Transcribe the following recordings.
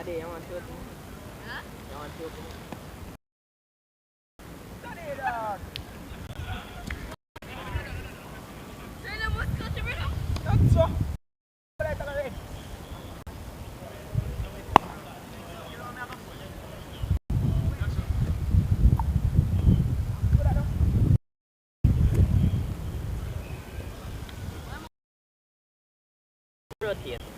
Daddy, I want to open. Huh? I want to open. Daddy, dog. Sino mo sa chibino? Tatso. Wala ta kami. Rotate.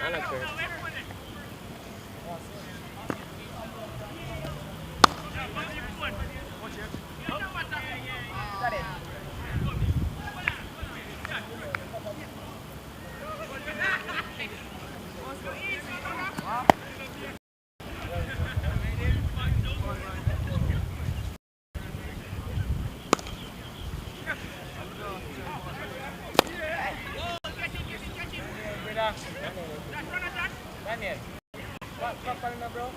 I like Kurt. Daniel, what palma, bro?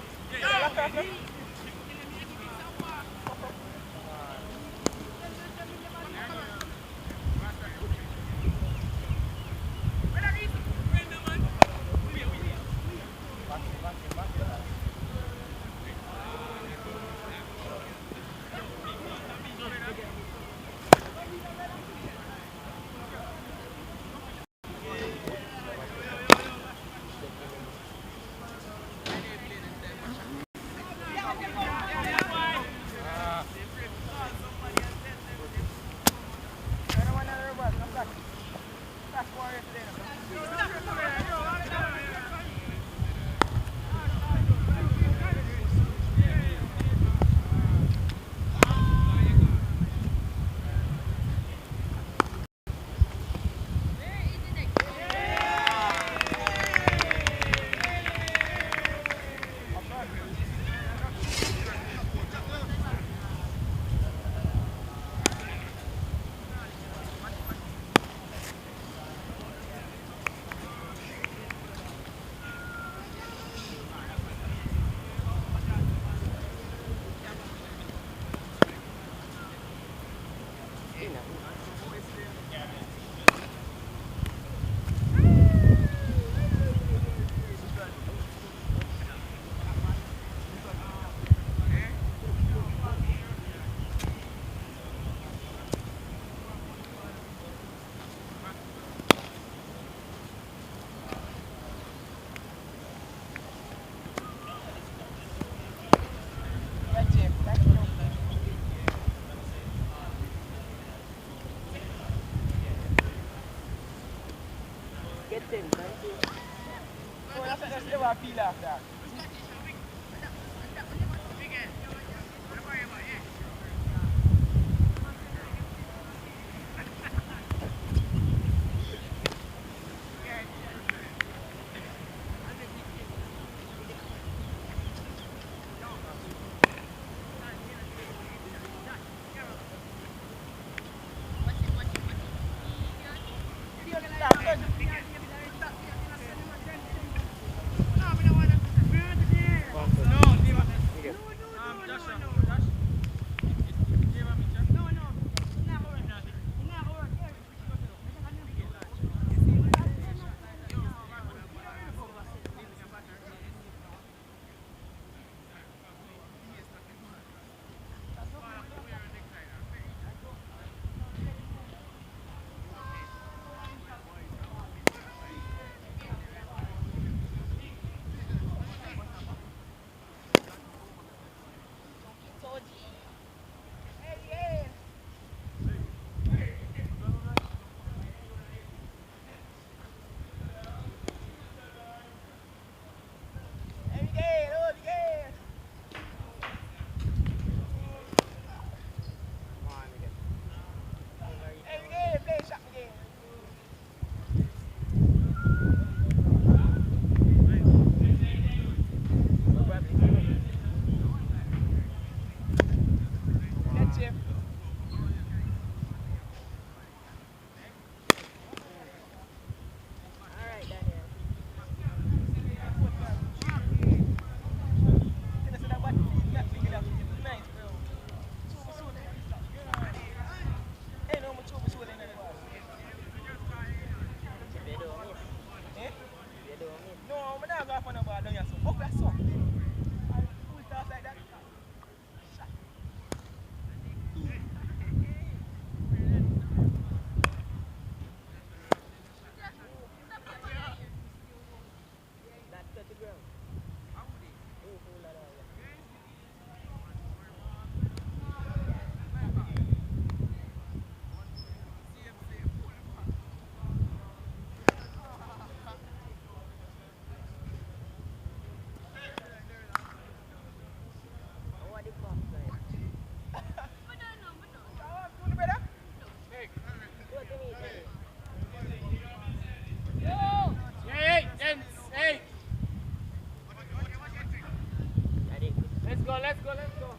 let's go, let's go.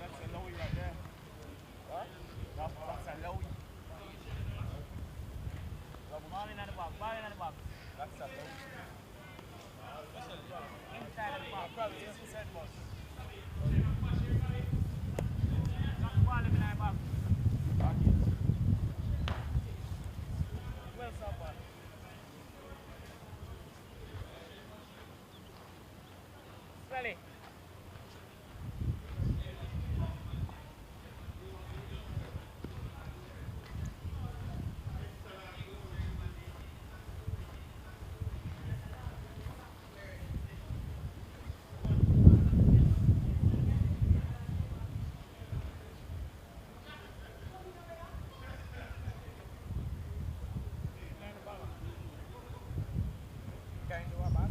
That's a lowy right there. What? That's a lowy. Ball in the box, ball in the box. That's a lowy. Inside of the box. Probably is inside the box. Drop the ball in the box. Well, someone. Smelly. Can't do a man.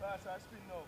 Pass or spin now.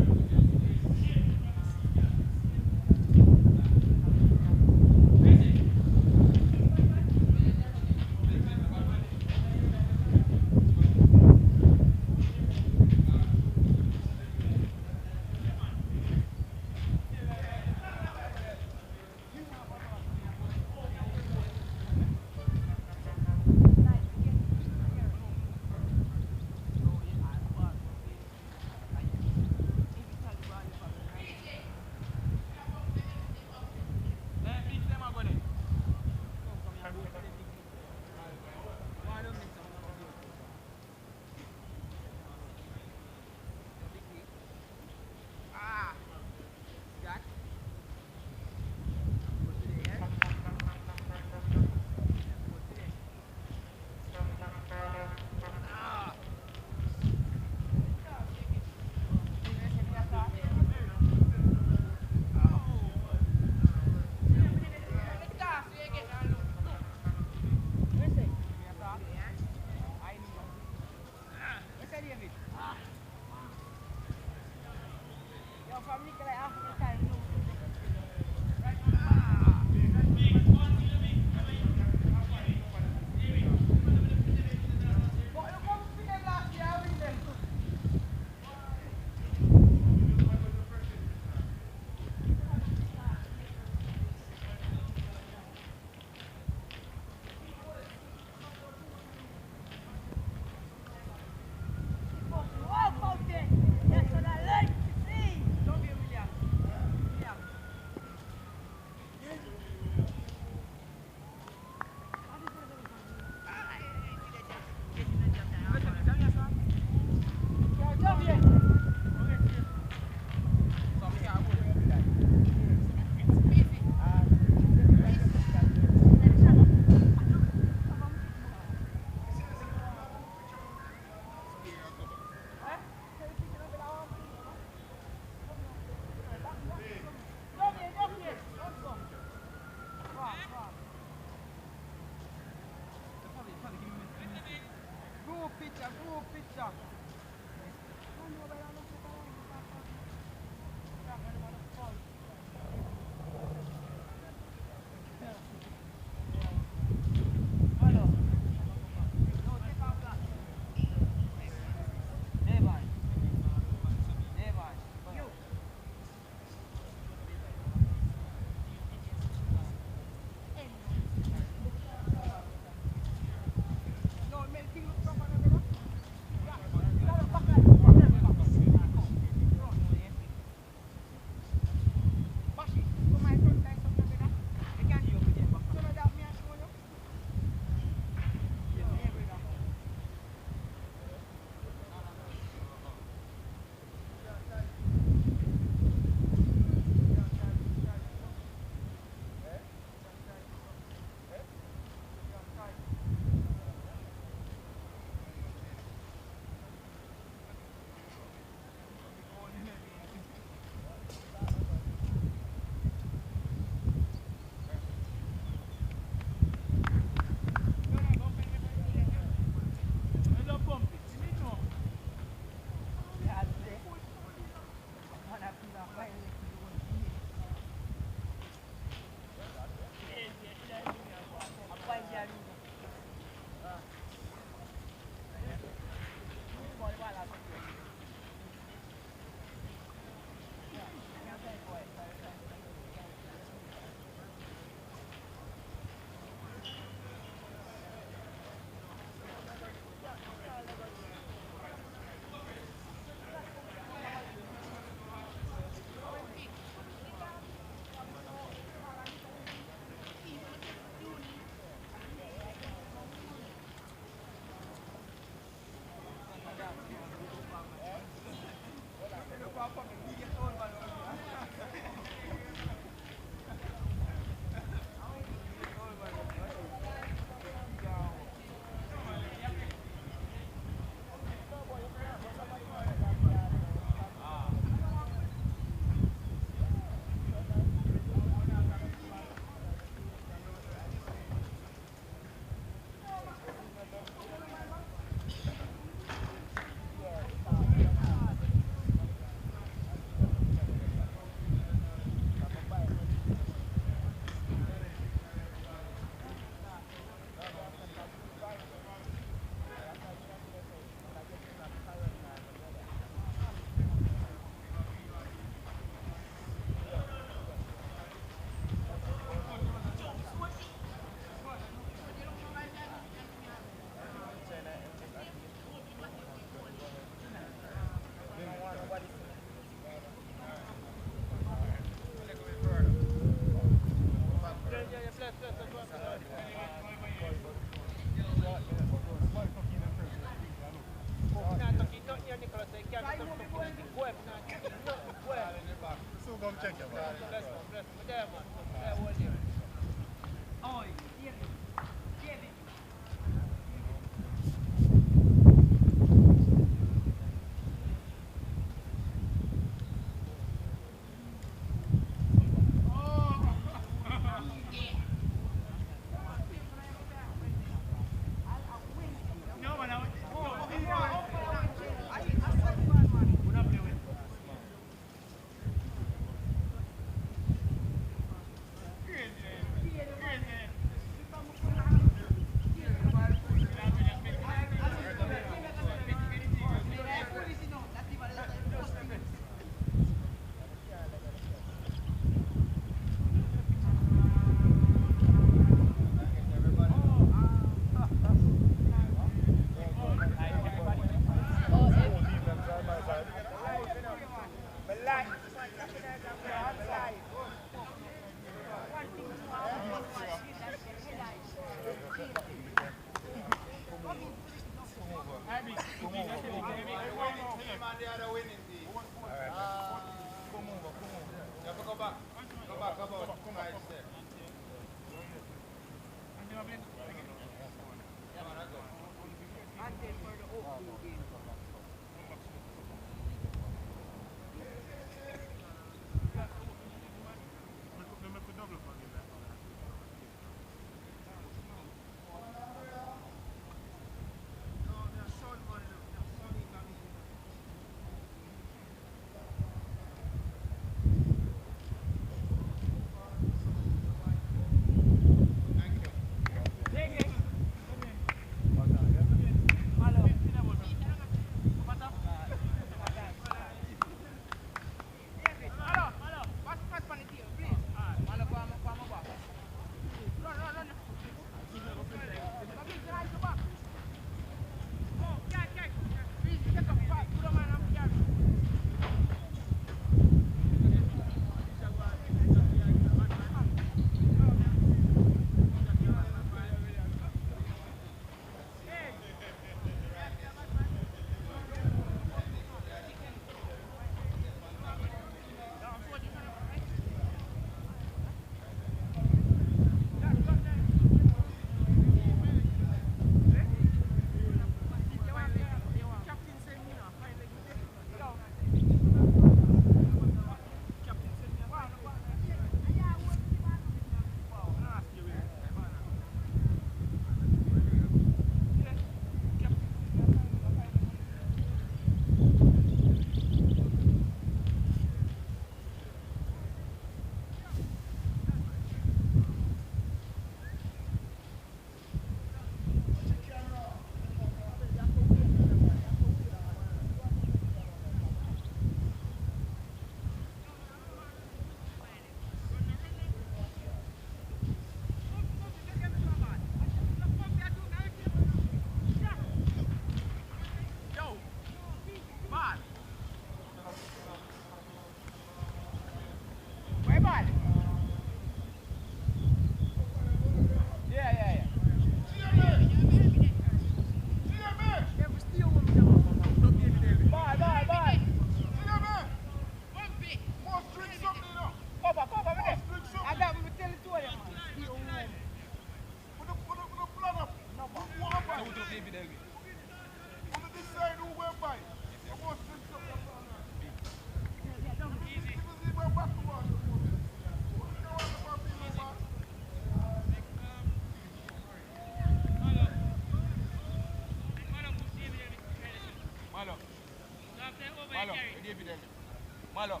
Malo, David Elmi. Malo.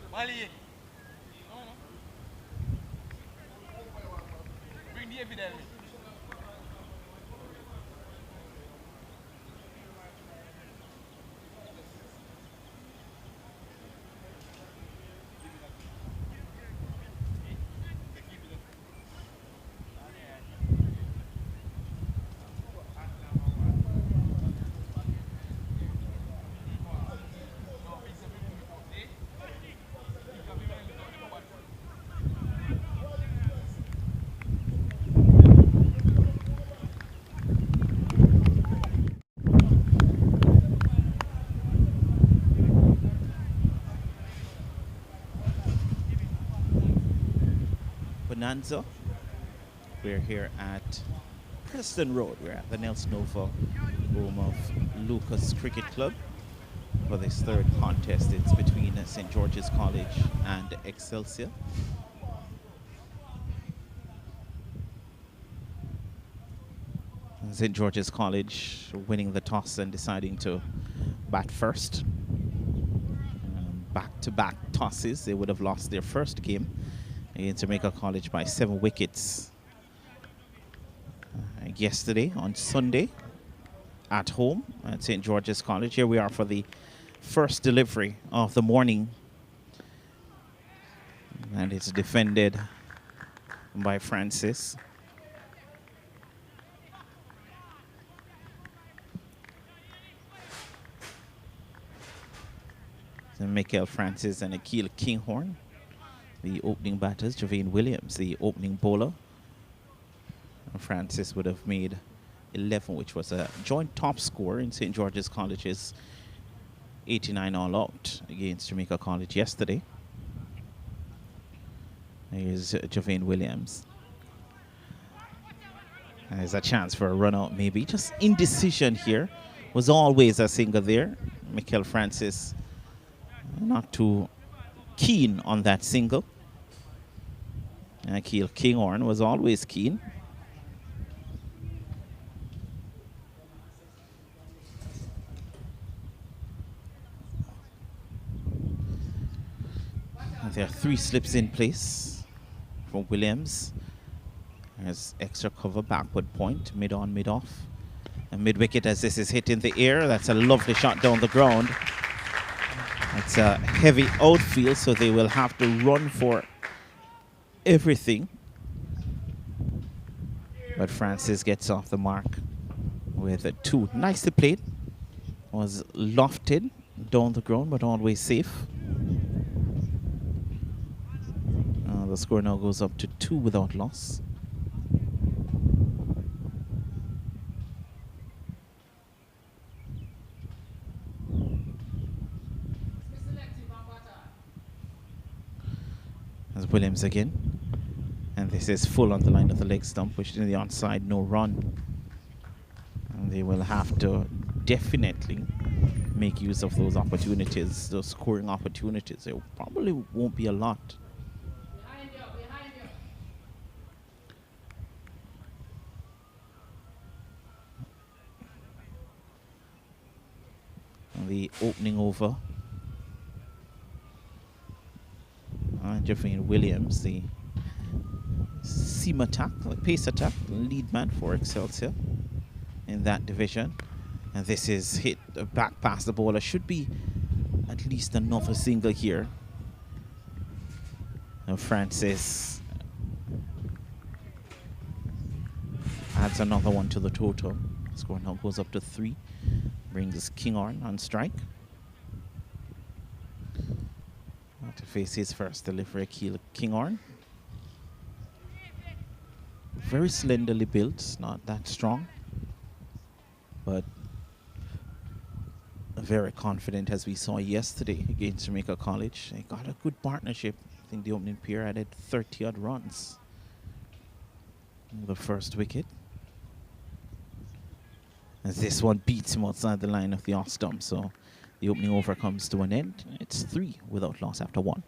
Mali. Bring David Elmi. Bonanza. We're here at Preston Road. We're at the Nelson Nova home of Lucas Cricket Club for this third contest. It's between St. George's College and Excelsior. St. George's College winning the toss and deciding to bat first. Back-to-back tosses. They would have lost their first game against Jamaica College by 7 wickets yesterday on Sunday at home at St. George's College. Here we are for the first delivery of the morning, and it's defended by Francis. So Michael Francis and Akil Kinghorn, the opening batters. Javane Williams, the opening bowler. Francis would have made 11, which was a joint top score in St. George's College's 89 all out against Jamaica College yesterday. Here's Javane Williams. There's a chance for a run out, maybe. Just indecision here. Was always a single there. Michael Francis not too keen on that single. Akil Kinghorn was always keen. There are 3 slips in place from Williams. There's extra cover, backward point, mid on, mid off. And mid wicket as this is hit in the air. That's a lovely shot down the ground. It's a heavy outfield, so they will have to run for everything. But Francis gets off the mark with a 2. Nicely played. Was lofted down the ground, but always safe. The score now goes up to 2 without loss. As Williams again. And this is full on the line of the leg stump, pushed in the onside, no run. And they will have to definitely make use of those opportunities, those scoring opportunities. There probably won't be a lot. The opening over. Javane Williams, the seam attack, the pace attack, lead man for Excelsior in that division. And this is hit back past the bowler. Should be at least another single here. And Francis adds another one to the total. Score now goes up to 3. Brings Kinghorn on strike. To face his first delivery, Akil Kinghorn. Very slenderly built, not that strong, but very confident, as we saw yesterday against Jamaica College. They got a good partnership. I think the opening pair added 30-odd runs. The first wicket. As this one beats him outside the line of the off stump, so the opening over comes to an end. It's 3 without loss after 1.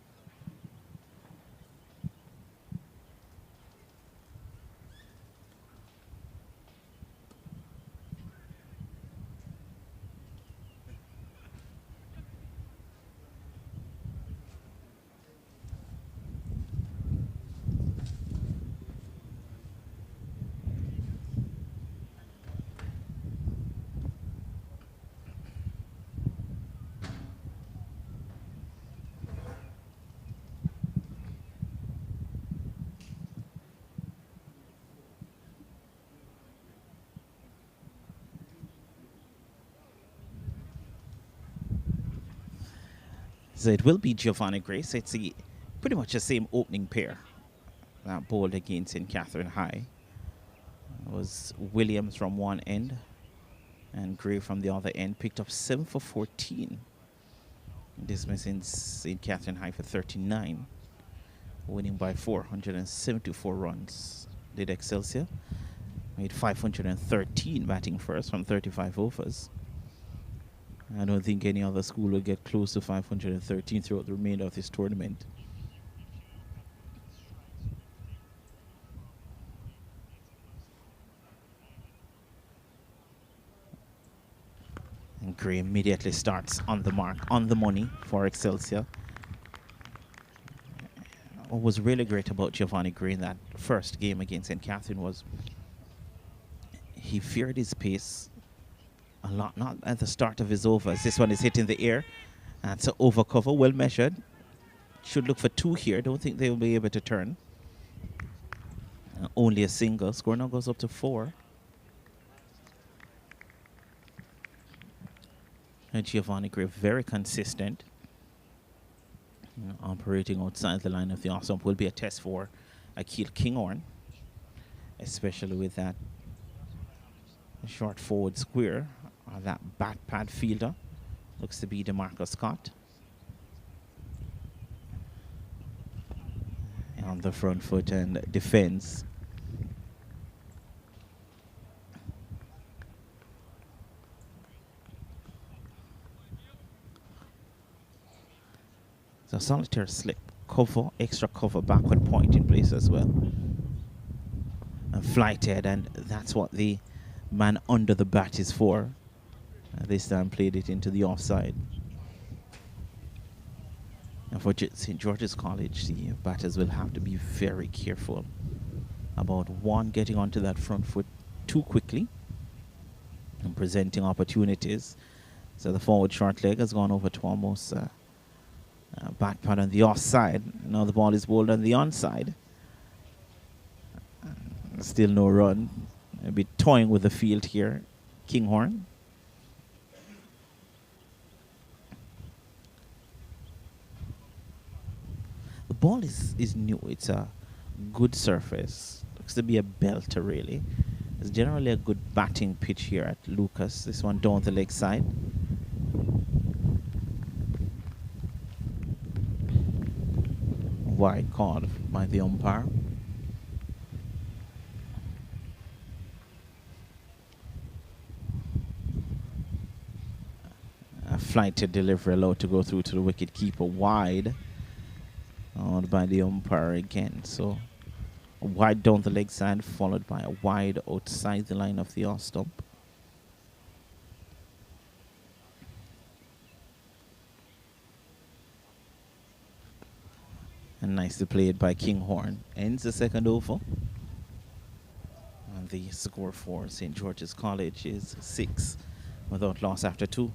So it will be Giovanni Grace. It's pretty much the same opening pair that bowled against St. Catherine High. It was Williams from one end and Gray from the other end. Picked up 7 for 14. Dismissing St. Catherine High for 39. Winning by 474 runs. Did Excelsior. Made 513 batting first from 35 overs. I don't think any other school will get close to 513 throughout the remainder of this tournament. And Gray immediately starts on the mark, on the money for Excelsior. What was really great about Giovanni Gray in that first game against St. Catherine was he feared his pace a lot, not at the start of his overs. This one is hitting the air. That's an over cover, well measured. Should look for 2 here. Don't think they will be able to turn. Only a single. Score now goes up to 4. And Giovanni Gray, very consistent. Operating outside the line of the off stump will be a test for Akil Kinghorn, especially with that short forward square. That bat pad fielder looks to be DeMarcus Scott. On the front foot and defense. So solitaire slip, cover, extra cover, backward point in place as well. And flighted, and that's what the man under the bat is for. This time played it into the offside. And for St. George's College, the batters will have to be very careful about one, getting onto that front foot too quickly and presenting opportunities. So the forward short leg has gone over to almost back pad on the offside. Now the ball is bowled on the onside. Still no run. A bit toying with the field here. Kinghorn. The ball is new. It's a good surface. Looks to be a belter, really. It's generally a good batting pitch here at Lucas. This one down the leg side. Wide called by the umpire. A flighted delivery allowed to go through to the wicket keeper wide. Followed by the umpire again. So a wide down the leg side, followed by a wide outside the line of the off stump. And nicely played by Kinghorn. Ends the second over. And the score for St. George's College is 6 without loss after 2.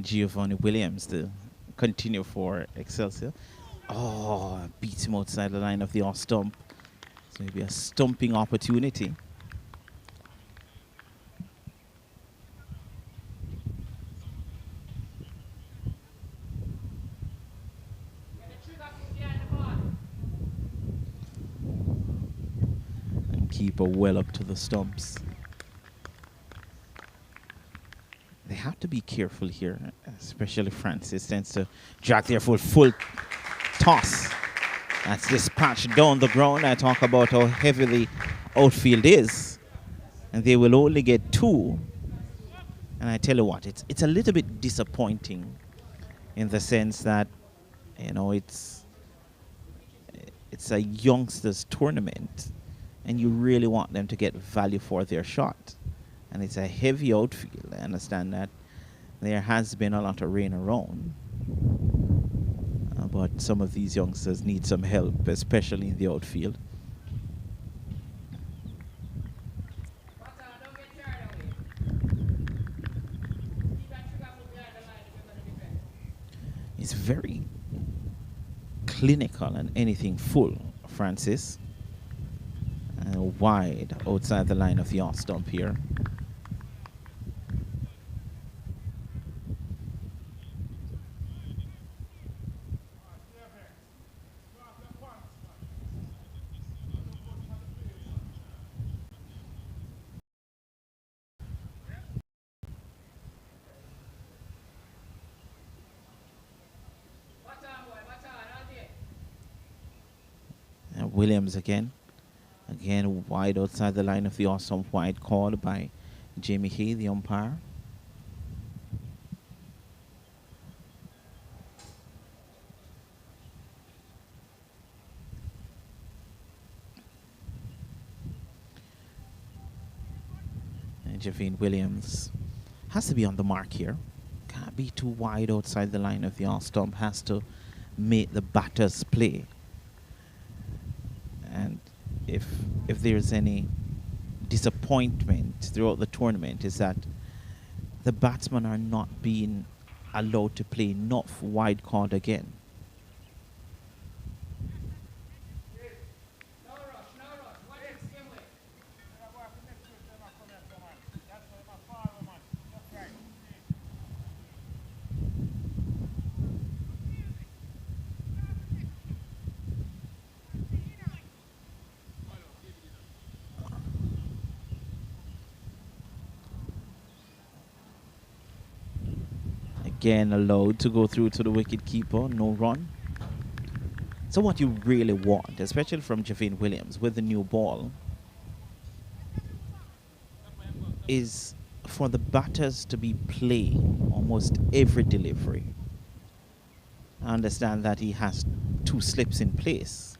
Giovanni Williams to continue for Excelsior. Oh, beats him outside the line of the off stump. So maybe a stumping opportunity. And keeper well up to the stumps. They have to be careful here, especially Francis tends to drag their full toss. That's dispatched down the ground. I talk about how heavy the outfield is, and they will only get 2. And I tell you what, it's a little bit disappointing in the sense that, you know, it's it's a youngsters tournament, and you really want them to get value for their shot. And it's a heavy outfield. I understand that there has been a lot of rain around, but some of these youngsters need some help, especially in the outfield. It's very clinical and anything full, Francis. Wide outside the line of the off stump here. And Williams again. Again, wide outside the line of the awesome wide called by Jamie Hay, the umpire. And Javine Williams has to be on the mark here. Can't be too wide outside the line of the off stump. Has to make the batters play. And if there's any disappointment throughout the tournament, is that the batsmen are not being allowed to play enough wide card again. Again, allowed to go through to the wicketkeeper, no run. So what you really want, especially from Javine Williams with the new ball, is for the batters to be playing almost every delivery. I understand that he has 2 slips in place,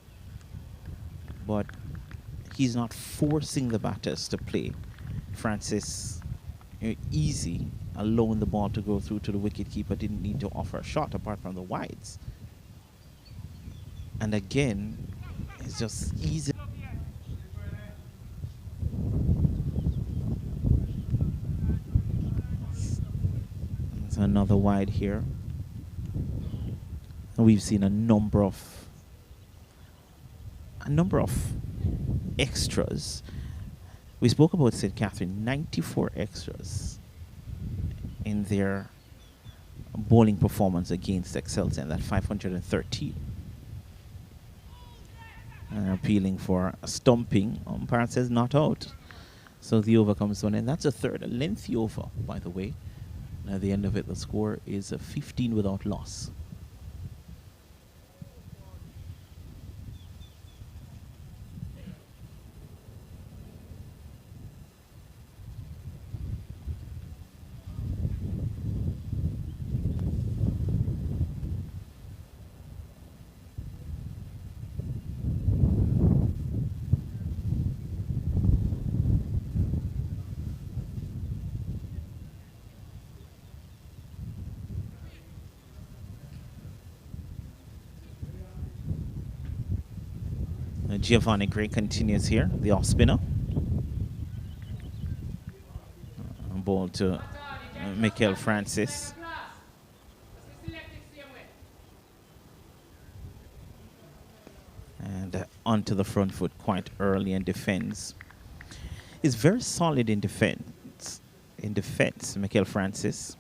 but he's not forcing the batters to play. Francis, easy, allowing the ball to go through to the wicketkeeper, didn't need to offer a shot apart from the wides. And again, it's just easy. There's another wide here. And we've seen a number of extras. We spoke about St. Catherine, 94 extras in their bowling performance against Excelsior, and that 513. Appealing for a stumping. Umpire says not out. So the over comes to an end. That's a third, a lengthy over, by the way. And at the end of it, the score is a 15 without loss. Giovanni Gray continues here, the off spinner. Ball to Michael Francis. And onto the front foot quite early and defends. He's very solid in defense. Michael Francis.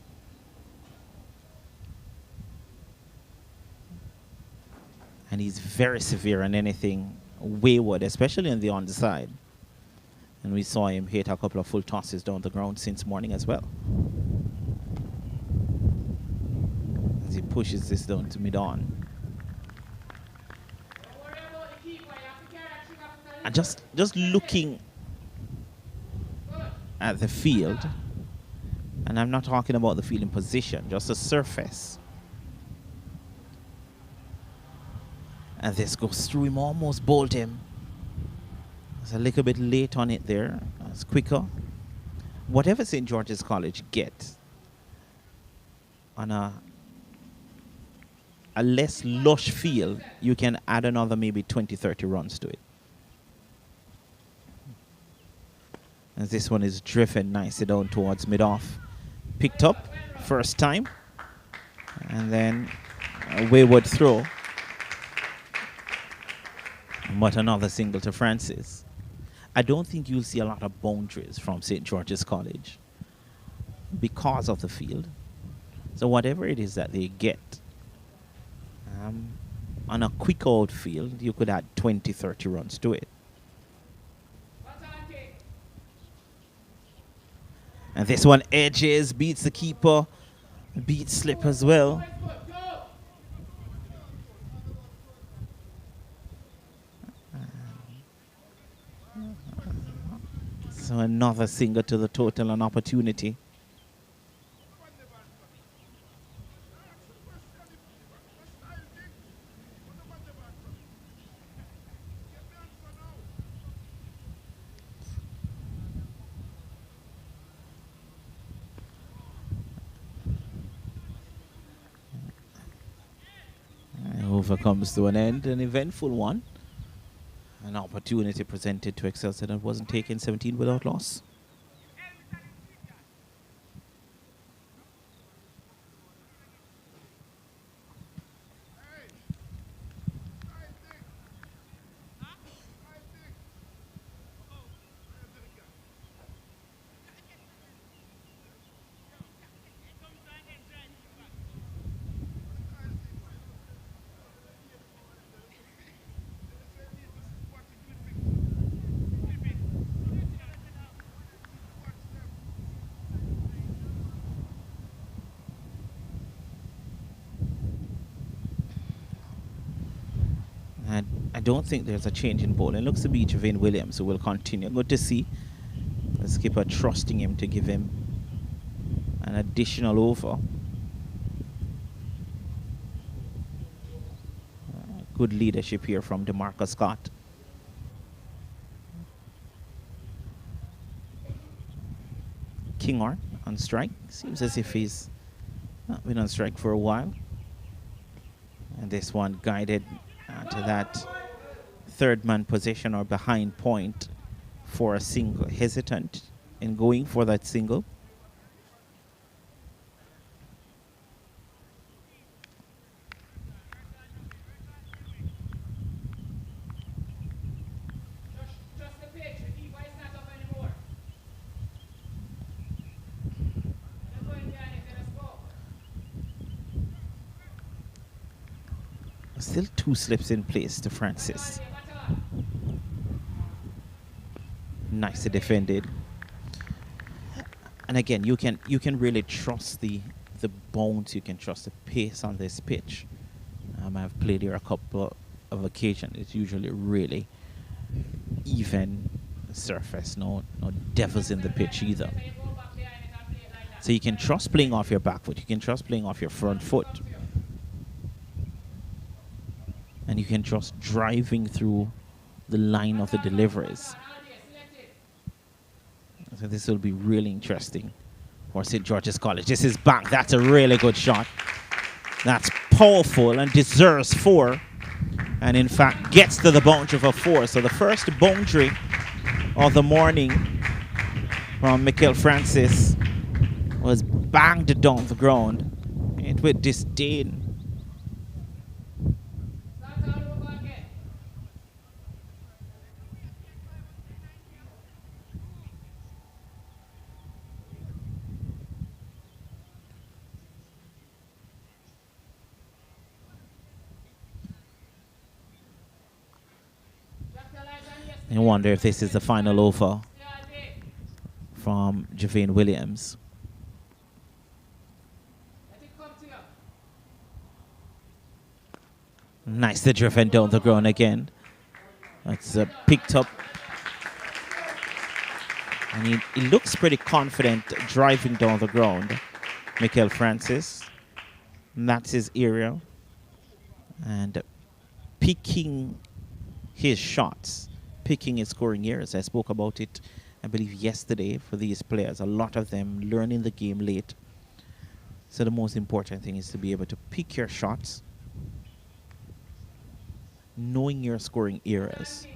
And he's very severe on anything wayward, especially on the underside. And we saw him hit a couple of full tosses down the ground since morning as well. As he pushes this down to mid-on. And just looking at the field, and I'm not talking about the field in position, just the surface. And this goes through him, almost bowled him. It's a little bit late on it there. It's quicker. Whatever St. George's College gets on a less lush field, you can add another maybe 20, 30 runs to it. As this one is driven nicely down towards mid-off. Picked up first time. And then a wayward throw. But another single to Francis. I don't think you'll see a lot of boundaries from St. George's College because of the field. So whatever it is that they get, on a quick outfield, you could add 20, 30 runs to it. And this one edges, beats the keeper, beats slip as well. So another single to the total, an opportunity. Over comes to an end, an eventful one. An opportunity presented to Excelsior that wasn't taken, 17 without loss. I don't think there's a change in bowling. Looks to be Javane Williams who will continue. Good to see the skipper trusting him to give him an additional over. Good leadership here from DeMarcus Scott. Kinghorn on strike. Seems as if he's not been on strike for a while. And this one guided to that third man position or behind point for a single. Hesitant in going for that single. Still two slips in place to Francis. Nicely defended. And again, you can really trust the bounce. You can trust the pace on this pitch. I've played here a couple of occasions. It's usually really even surface. No devils in the pitch either. So you can trust playing off your back foot. You can trust playing off your front foot. And you can trust driving through the line of the deliveries. So this will be really interesting for St. George's College. This is back. That's a really good shot. That's powerful and deserves 4. And in fact, gets to the boundary for 4. So the first boundary of the morning from Michael Francis was banged down the ground. It with disdain. I wonder if this is the final over from Javane Williams. Nicely driven down the ground again. That's picked up. And he looks pretty confident driving down the ground. Michael Francis. And that's his area. And picking his shots, picking his scoring areas. I spoke about it, I believe, yesterday for these players. A lot of them learning the game late. So the most important thing is to be able to pick your shots, knowing your scoring areas,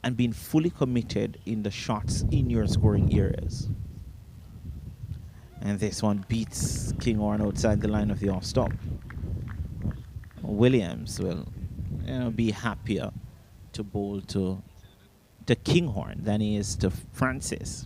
and being fully committed in the shots in your scoring areas. And this one beats Kinghorn outside the line of the off-stop. Williams will be happier to bowl to Kinghorn than he is to Francis.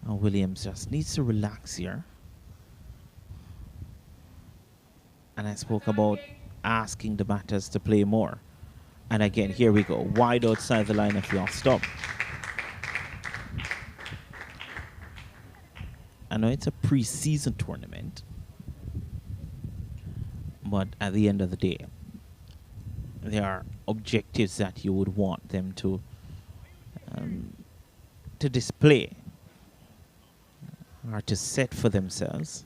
Williams just needs to relax here. And I spoke about asking the batters to play more. And again, here we go, wide outside the line of the off-stop. I know it's a pre-season tournament, but at the end of the day, there are objectives that you would want them to display or to set for themselves.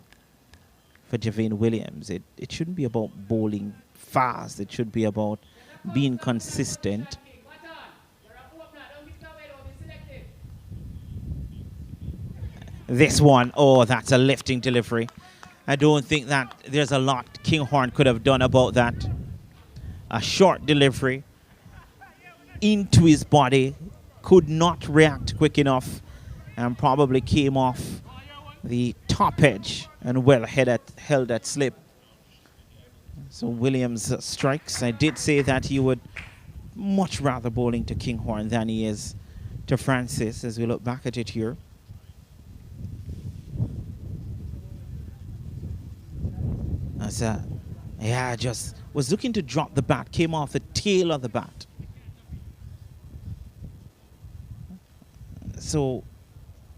For Javane Williams, it shouldn't be about bowling fast. It should be about being consistent. This one, oh, that's a lifting delivery. I don't think that there's a lot Kinghorn could have done about that. A short delivery into his body, could not react quick enough, and probably came off the top edge and well held that slip. So Williams strikes. I did say that he would much rather bowling to Kinghorn than he is to Francis as we look back at it here. Yeah, just was looking to drop the bat, came off the tail of the bat. So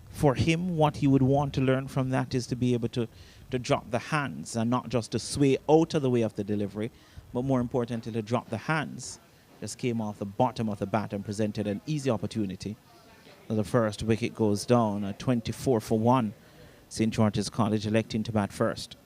for him, what he would want to learn from that is to be able to drop the hands and not just to sway out of the way of the delivery, but more importantly, to drop the hands. Just came off the bottom of the bat and presented an easy opportunity. So the first wicket goes down, 24 for 1. St. George's College electing to bat first.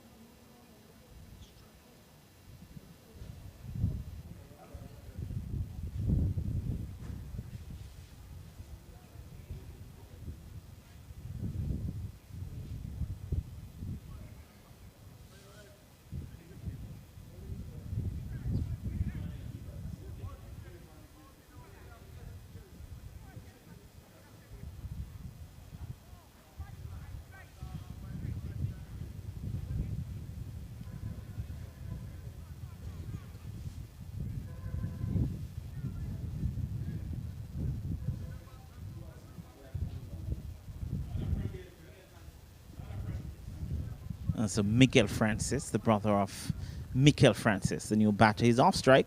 So Miguel Francis, the brother of Mikel Francis, the new batter. He's off strike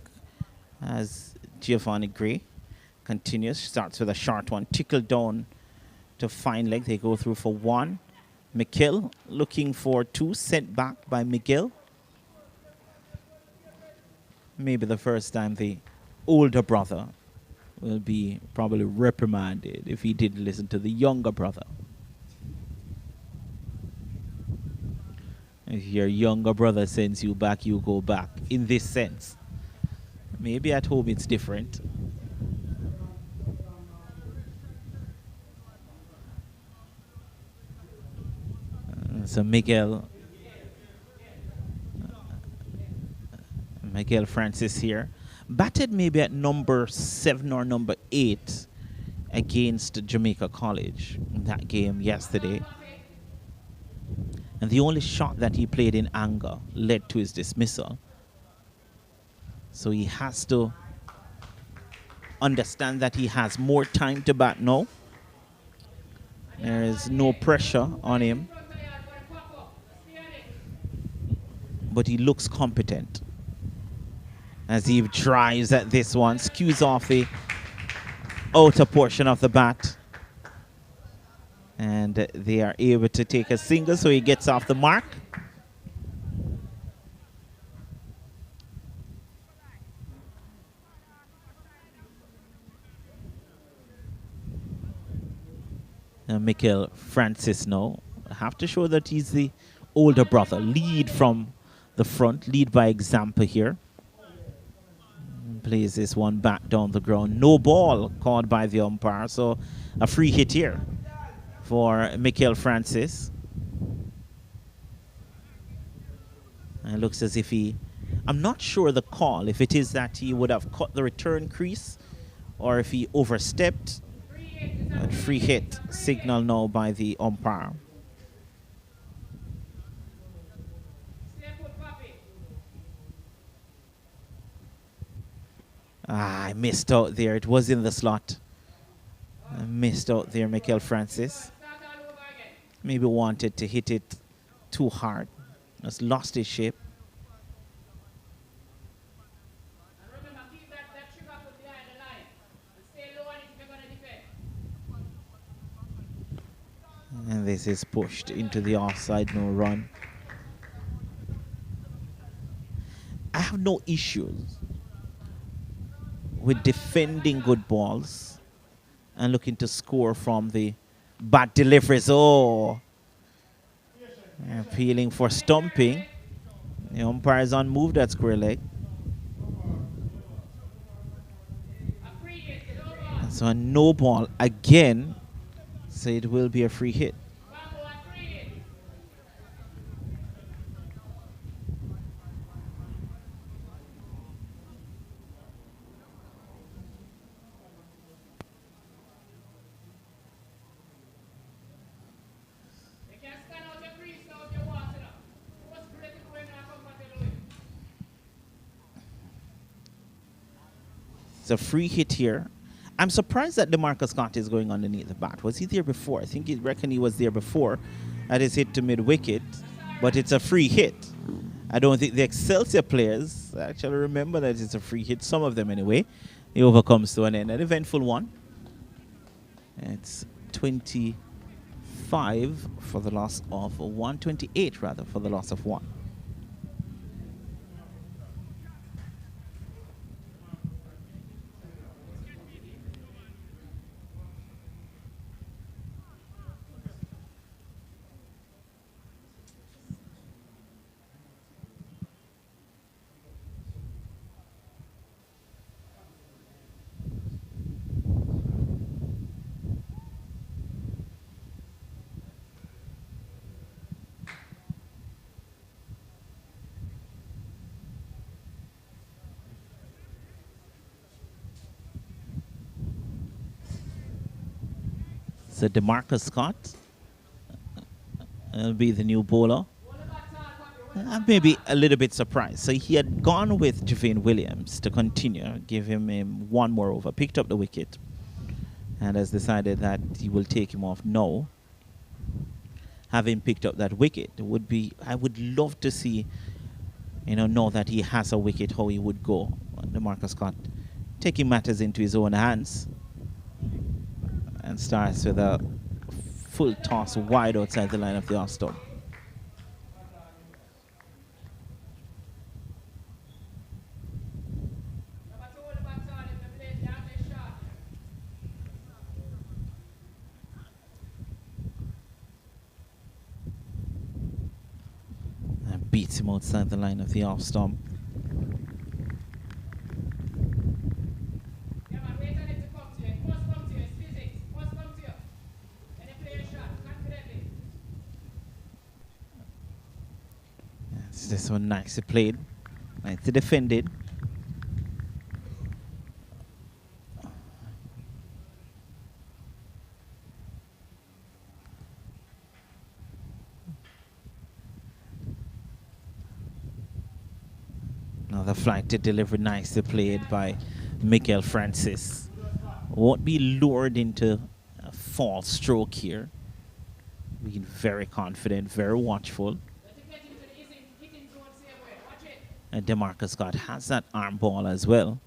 as Giovanni Gray continues. Starts with a short one, tickled down to fine leg. They go through for 1. Mikel looking for 2, sent back by Miguel. Maybe the first time the older brother will be probably reprimanded if he didn't listen to the younger brother. If your younger brother sends you back, you go back. In this sense. Maybe at home it's different. So Miguel Francis here. Batted maybe at number 7 or number 8 against Jamaica College in that game yesterday. And the only shot that he played in anger led to his dismissal. So he has to understand that he has more time to bat now. There is no pressure on him. But he looks competent as he drives at this one, skews off the outer portion of the bat. And they are able to take a single, so he gets off the mark. Michael Francis now. I have to show that he's the older brother. Lead from the front, lead by example here. Plays this one back down the ground. No ball called by the umpire, so a free hit here for Michael Francis. And it looks as if I'm not sure the call, if it is that he would have cut the return crease or if he overstepped. That free hit signal now by the umpire. I missed out there. It was in the slot. I missed out there, Michael Francis. Maybe wanted to hit it too hard. Just lost his shape. And this is pushed into the offside, no run. I have no issues with defending good balls and looking to score from the bad deliveries. Oh, appealing for stumping. The umpire is unmoved at square leg. So a no ball again. So it will be a free hit. It's a free hit here. I'm surprised that DeMarcus Scott is going underneath the bat. Was he there before? I think he reckoned he was there before at his hit to mid-wicket, but it's a free hit. I don't think the Excelsior players actually remember that it's a free hit. Some of them anyway. The over comes to an end. An eventful one. It's 25 for the loss of 1. 28 rather for the loss of 1. So DeMarcus Scott will be the new bowler. I'm maybe a little bit surprised. So he had gone with Javane Williams to continue, give him one more over, picked up the wicket, and has decided that he will take him off now. Having picked up that wicket, I would love to see, know that he has a wicket, how he would go. DeMarcus Scott taking matters into his own hands. And starts with a full toss wide outside the line of the off stump. And beats him outside the line of the off stump. This one nicely played, nicely defended. Another flight to deliver, nicely played by Michael Francis. Won't be lured into a false stroke here. Being very confident, very watchful. And DeMarcus Scott has that arm ball as well.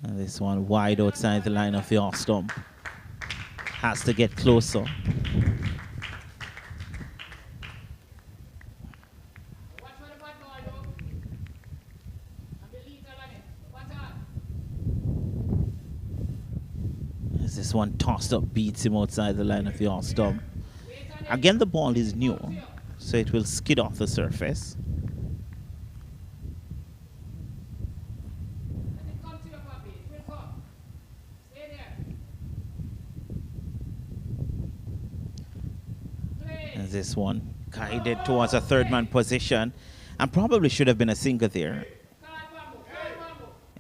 And this one wide outside the line of the off stump. Has to get closer. This one tossed up, beats him outside the line of the off stump. Again, the ball is new, so it will skid off the surface. And this one guided towards a third man position, and probably should have been a single there.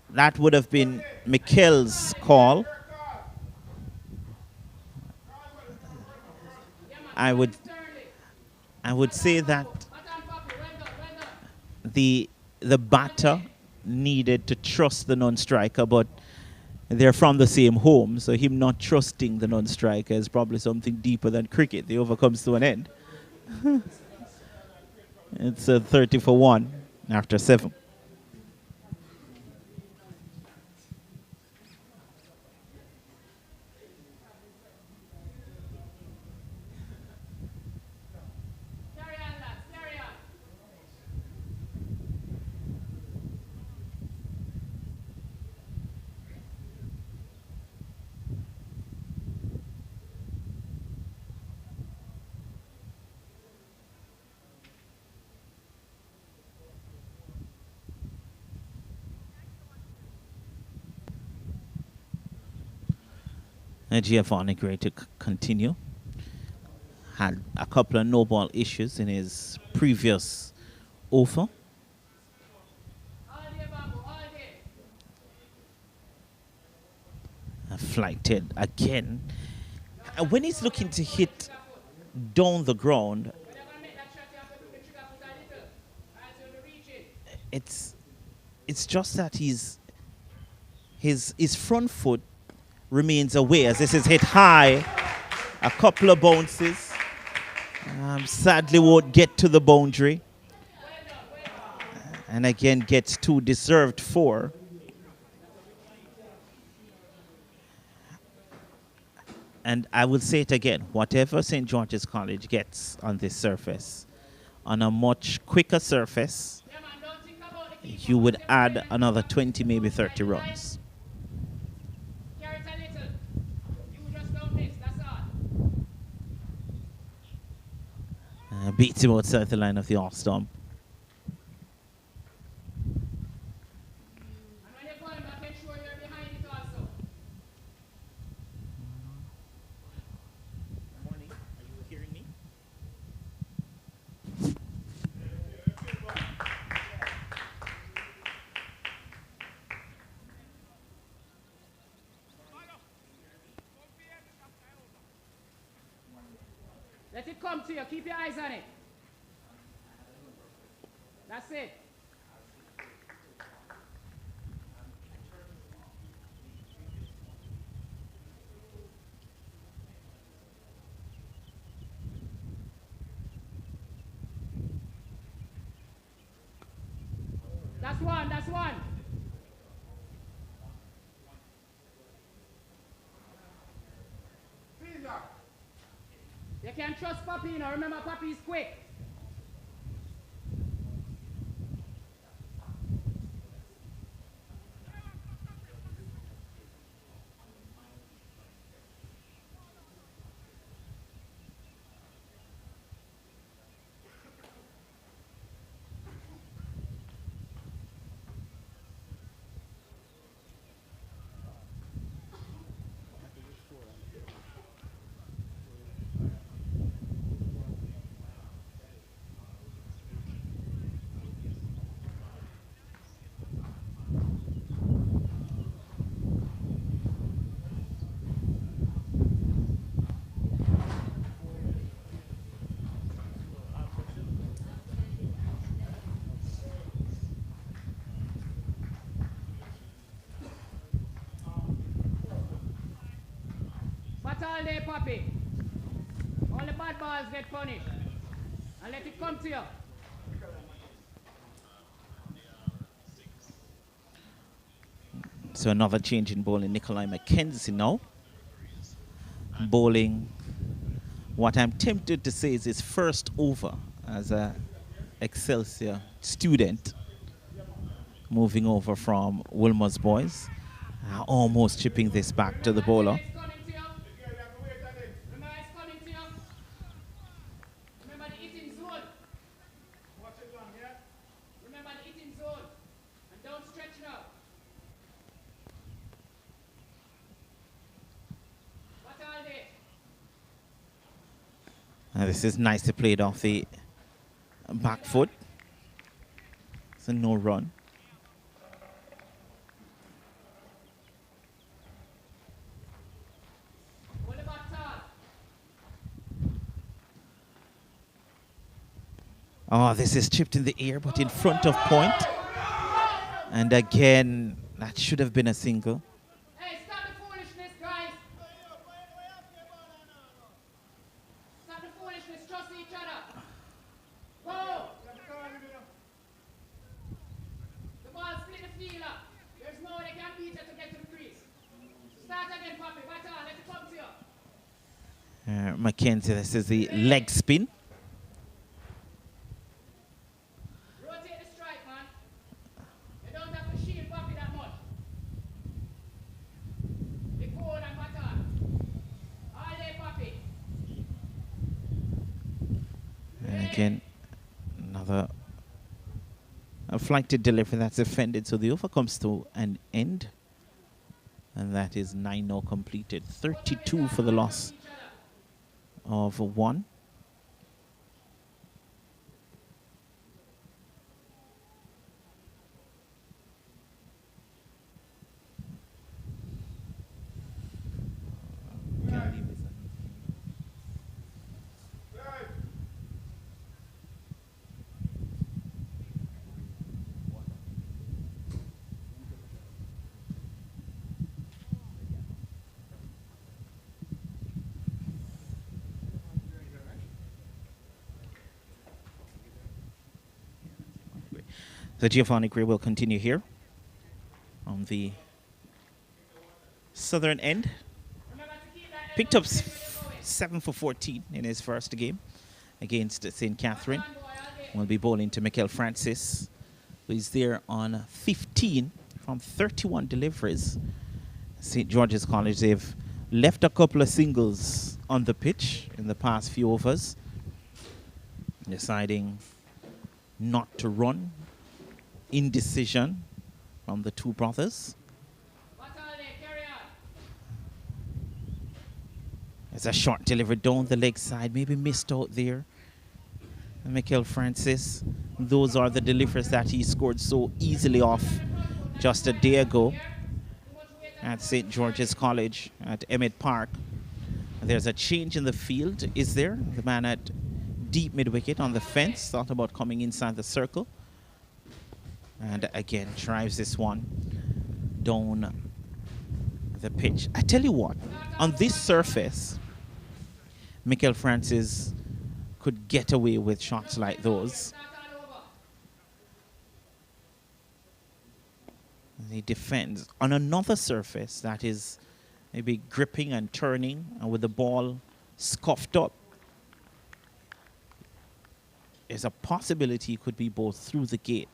That would have been Mikel's call. I would say that the batter needed to trust the non-striker, but they're from the same home, so him not trusting the non-striker is probably something deeper than cricket. The over comes to an end. It's a 30 for 1 after 7. Giovanni Gray to continue. Had a couple of no ball issues in his previous over. Flighted again. When he's looking to hit down the ground, it's just that his front foot remains away as this is hit high. A couple of bounces. Sadly won't get to the boundary. And again gets 2 deserved 4. And I will say it again, whatever St. George's College gets on this surface, on a much quicker surface, you would add another 20, maybe 30 runs. Beats him outside the line of the off stump. Morning. Are you hearing me? Let it come to you. Keep your eyes on it. That's it. That's one. That's one. You can trust Papi, you know. Remember, Papi is quick. All day, Papi. All the bad balls get punished. And let it come to you. So another change in bowling. Nikolai McKenzie now bowling what I'm tempted to say is his first over as a Excelsior student, moving over from Wilmer's boys. Almost chipping this back to the bowler. This is nicely played off the back foot. It's a no run. Oh, this is chipped in the air, but in front of point. And again, that should have been a single. Hey, stop the foolishness, guys. Stop the foolishness. Trust each other. Go. The ball split the field up. There's no way they can beat it to get to the crease. Start again, Poppy. Back on. Let it come to you. Mackenzie, this is the leg spin. Again, another flighted delivery that's offended. So the over comes to an end. And that is 9-0 completed. 32 for the loss of 1. The Giovanni Gray will continue here on the southern end. Picked up 7 for 14 in his first game against St. Catherine. Will be bowling to Michael Francis, who is there on 15 from 31 deliveries. St. George's College, they've left a couple of singles on the pitch in the past few overs, deciding not to run. Indecision from the two brothers. It's a short delivery down the leg side, maybe missed out there. And Michael Francis, those are the deliveries that he scored so easily off just a day ago at St. George's College at Emmett Park. There's a change in the field, is there? The man at deep mid-wicket on the fence thought about coming inside the circle. And again, drives this one down the pitch. I tell you what, on this surface, Michael Francis could get away with shots like those. He defends on another surface that is maybe gripping and turning, and with the ball scuffed up, there's a possibility he could be both through the gate.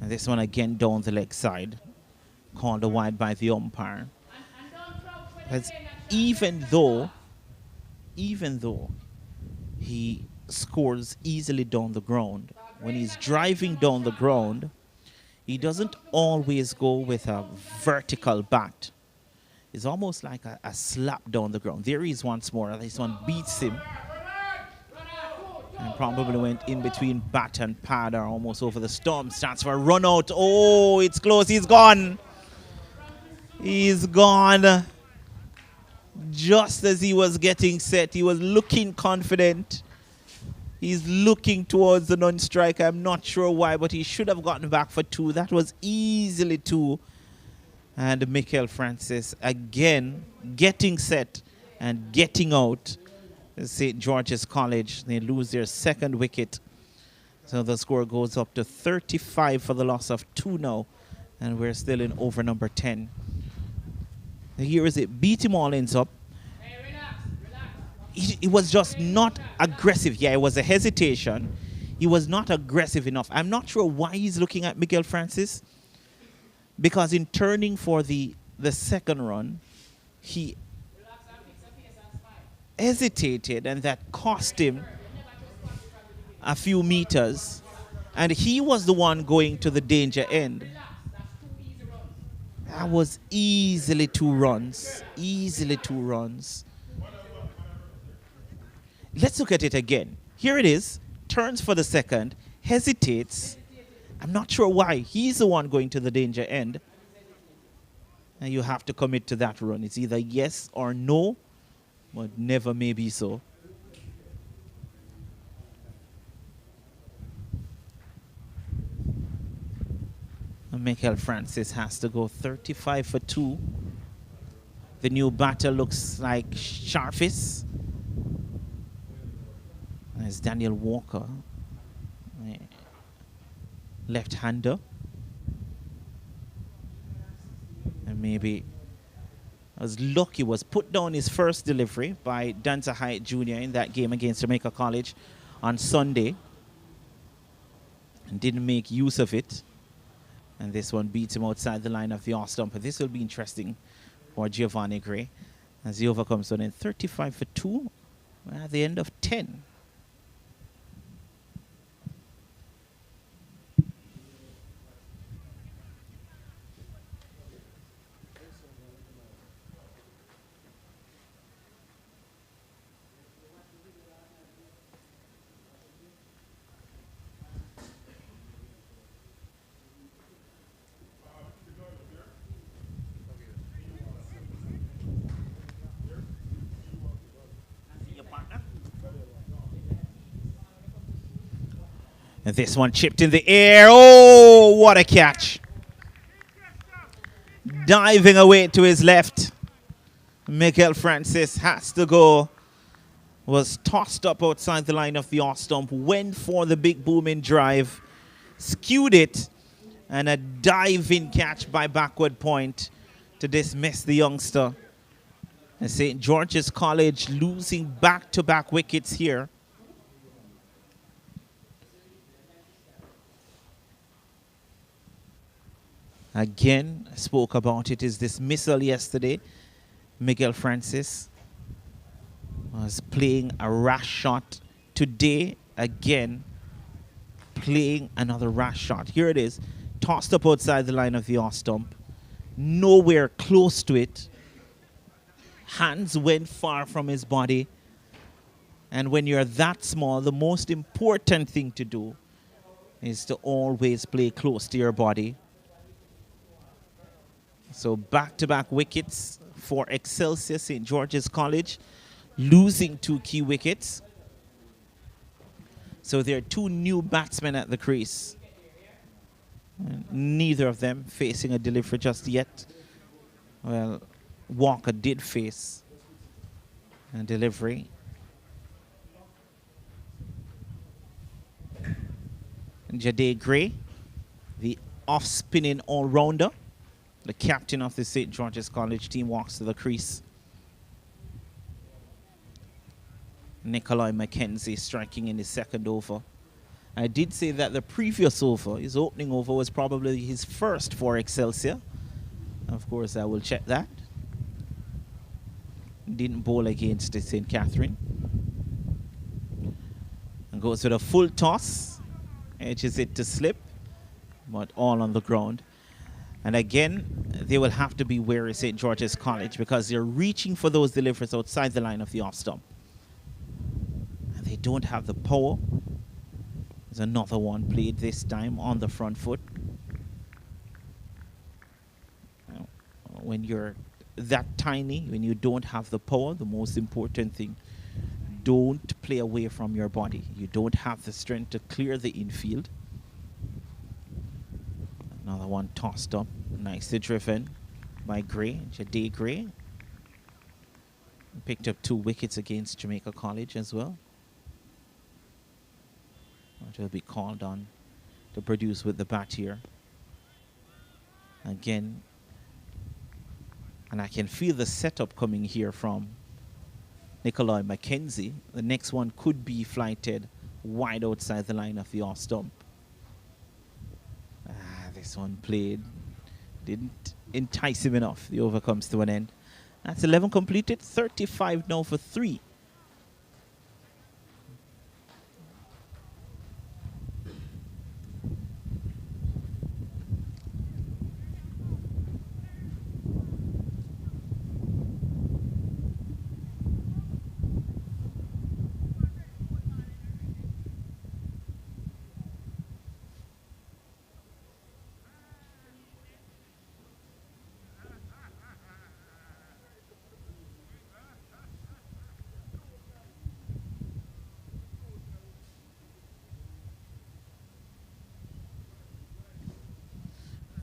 And this one again down the leg side, called a wide by the umpire. Because even though he scores easily down the ground, when he's driving down the ground, he doesn't always go with a vertical bat. It's almost like a slap down the ground. There he is once more. This one beats him. And probably went in between bat and pad, or almost over the stump. Starts for a run out. Oh, it's close. He's gone. He's gone. Just as he was getting set, he was looking confident. He's looking towards the non-strike. I'm not sure why, but he should have gotten back for 2. That was easily 2. And Michael Francis again getting set and getting out. St. George's College, they lose their second wicket. So the score goes up to 35 for the loss of 2 now. And we're still in over number 10. Here is it. Beat him all ends up. Hey, relax, He was just not aggressive. Yeah, it was a hesitation. He was not aggressive enough. I'm not sure why he's looking at Miguel Francis. Because in turning for the second run, he hesitated, and that cost him a few meters, and he was the one going to the danger end. That was easily 2 runs. Easily 2 runs. let's look at it again. Here it is. Turns for the second. Hesitates. I'm not sure why. He's the one going to the danger end. And you have to commit to that run. It's either yes or no, but never maybe so. And Michael Francis has to go 35 for 2. The new batter looks like Sharfis. There's Daniel Walker, left-hander. And maybe I was lucky, was put down his first delivery by Danza Hyatt Jr. in that game against Jamaica College on Sunday. And didn't make use of it. And this one beats him outside the line of the off stump. This will be interesting for Giovanni Gray as he overcomes one in 35 for 2 at the end of 10. And this one chipped in the air. Oh, what a catch. Diving away to his left. Miguel Francis has to go. Was tossed up outside the line of the off stump. Went for the big booming drive. Skewed it. And a diving catch by backward point to dismiss the youngster. And St. George's College losing back-to-back wickets here. Again, I spoke about it, his dismissal yesterday. Miguel Francis was playing a rash shot. Today, again, playing another rash shot. Here it is, tossed up outside the line of the off stump. Nowhere close to it. Hands went far from his body. And when you're that small, the most important thing to do is to always play close to your body. So back-to-back wickets for Excelsior, St. George's College, losing 2 key wickets. So there are 2 new batsmen at the crease. And neither of them facing a delivery just yet. Well, Walker did face a delivery. And Jade Gray, the off-spinning all-rounder. The captain of the St. George's College team walks to the crease. Nikolai McKenzie striking in his second over. I did say that the previous over, his opening over, was probably his first for Excelsior. Of course, I will check that. Didn't bowl against St. Catherine. And goes with a full toss. Edges it to slip, but all on the ground. And again, they will have to be wary, St. George's College, because they're reaching for those deliveries outside the line of the off stump. And they don't have the power. There's another one played this time on the front foot. When you're that tiny, when you don't have the power, the most important thing, don't play away from your body. You don't have the strength to clear the infield. Another one tossed up, nicely driven by Gray, Jade Gray. Picked up 2 wickets against Jamaica College as well. Which will be called on to produce with the bat here. Again, and I can feel the setup coming here from Nikolai McKenzie. The next one could be flighted wide outside the line of the off stump. This one played, didn't entice him enough. The over comes to an end. That's 11 completed, 35 now for 3.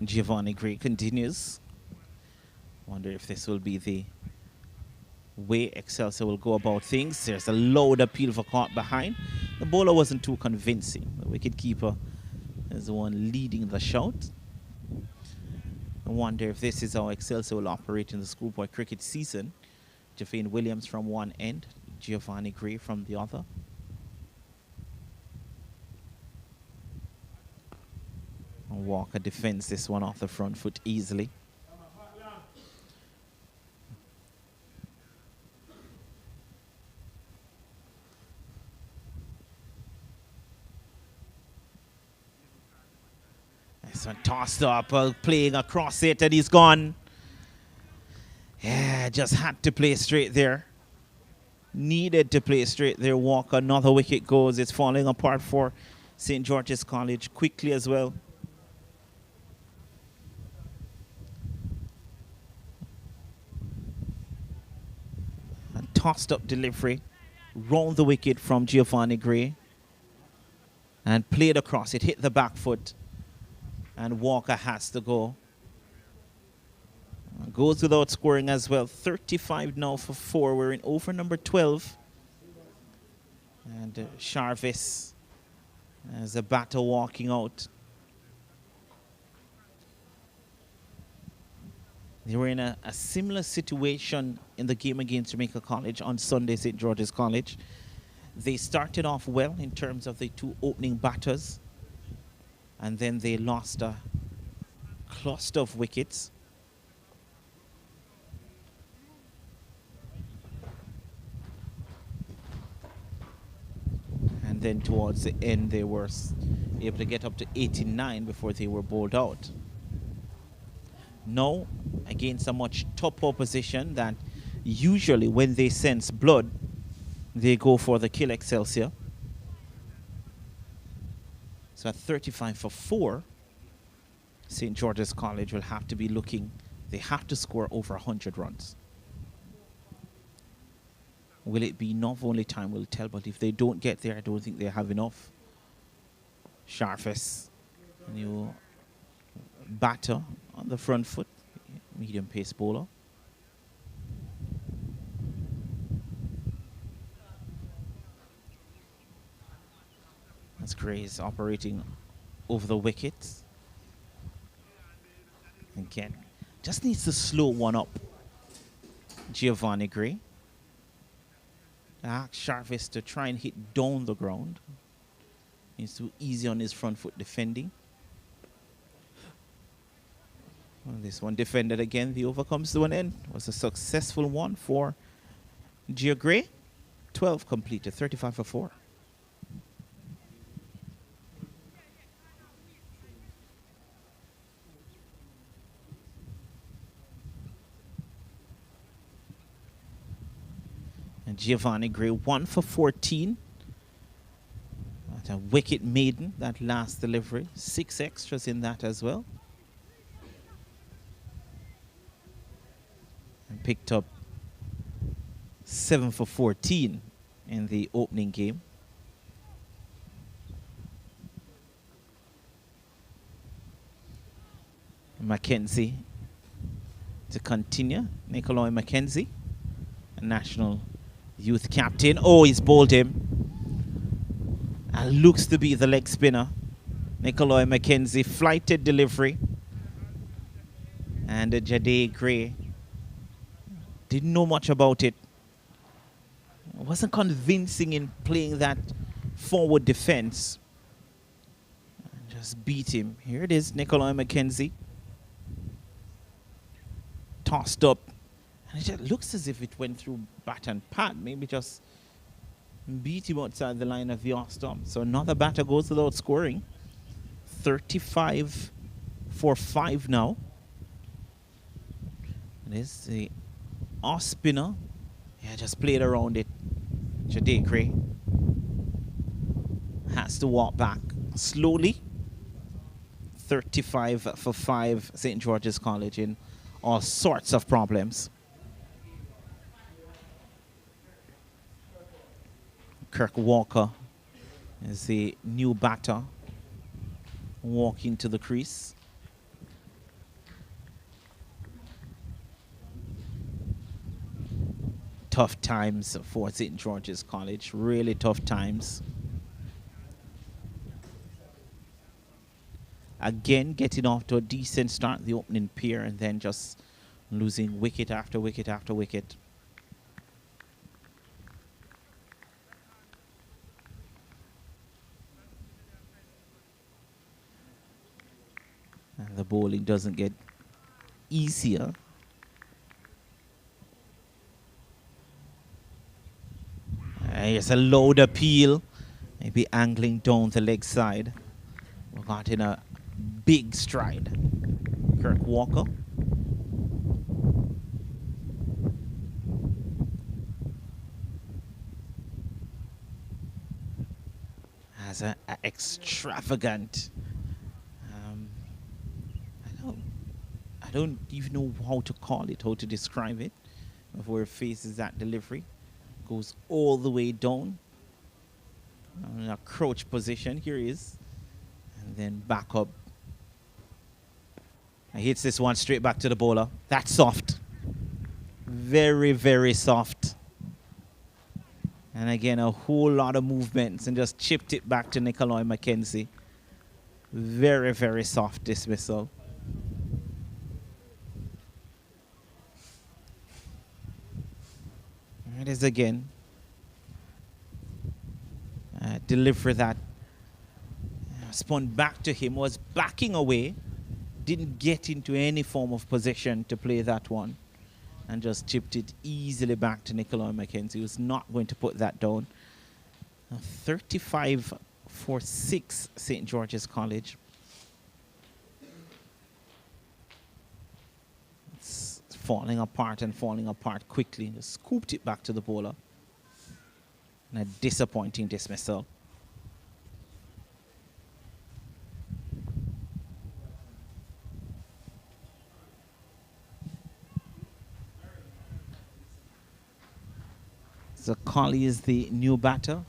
Giovanni Gray continues. Wonder if this will be the way Excelsior will go about things. There's a loud appeal for caught behind. The bowler wasn't too convincing. The wicketkeeper is the one leading the shout. I wonder if this is how Excelsior will operate in the schoolboy cricket season. Javane Williams from one end, Giovanni Gray from the other. And Walker defends this one off the front foot easily. This one tossed up, playing across it, and he's gone. Yeah, just had to play straight there. Needed to play straight there, Walker. Another wicket goes. It's falling apart for St. George's College quickly as well. A tossed up delivery. Round the wicket from Giovanni Gray. And played across it, hit the back foot. And Walker has to go. Goes without scoring as well. 35 now for 4. We're in over number 12. And Charvis as a batter walking out. They were in a similar situation in the game against Jamaica College on Sunday, St. George's College. They started off well in terms of the two opening batters. And then they lost a cluster of wickets. And then towards the end, they were able to get up to 89 before they were bowled out. Now, against a much tougher opposition that usually when they sense blood, they go for the kill Excelsior. So at 35 for 4, St. George's College will have to be looking, they have to score over 100 runs. Will it be enough? Only time will tell, but if they don't get there, I don't think they have enough. Sharfus, new batter on the front foot, medium pace bowler. That's Gray's operating over the wickets. Again, just needs to slow one up. Giovanni Gray. Ask Sharvis to try and hit down the ground. He's too easy on his front foot defending. Well, this one defended again. The over comes to an end. Was a successful one for Gia Gray. 12 completed, 35 for 4. And Giovanni Gray 1 for 14. What a wicket maiden, that last delivery. 6 extras in that as well. And picked up 7 for 14 in the opening game. Mackenzie to continue. Nicolai Mackenzie, a national youth captain. Oh, he's bowled him. And looks to be the leg spinner. Nicolai Mackenzie, flighted delivery. And Jade Gray didn't know much about it. Wasn't convincing in playing that forward defense. Just beat him. Here it is, Nicolai Mackenzie. Tossed up. And it just looks as if it went through bat and pad. Maybe just beat him outside the line of the off stump. So another batter goes without scoring. 35 for 5 now. And this the off spinner. Yeah, just played around it. Jade Gray has to walk back slowly. 35 for 5, St. George's College in all sorts of problems. Kirk Walker is the new batter walking to the crease. tough times for St. George's College. Really tough times. Again, getting off to a decent start, the opening pair, and then just losing wicket after wicket after wicket. And the bowling doesn't get easier. Here's a load appeal. Maybe angling down the leg side. We got in a big stride. Kirk Walker. Has an extravagant. I don't even know how to call it, how to describe it. Before it faces that delivery. Goes all the way down. In a crouch position. Here he is. And then back up. And hits this one straight back to the bowler. That's soft. Very, very soft. And again, a whole lot of movements and just chipped it back to Nicolai McKenzie. Very, very soft dismissal. It is again. Delivery that spun back to him, was backing away, didn't get into any form of position to play that one, and just chipped it easily back to Nicolai McKenzie, who's not going to put that down. 35 for 6, St. George's College. It's falling apart and falling apart quickly. Just scooped it back to the bowler. And a disappointing dismissal. So Colley is the new batter.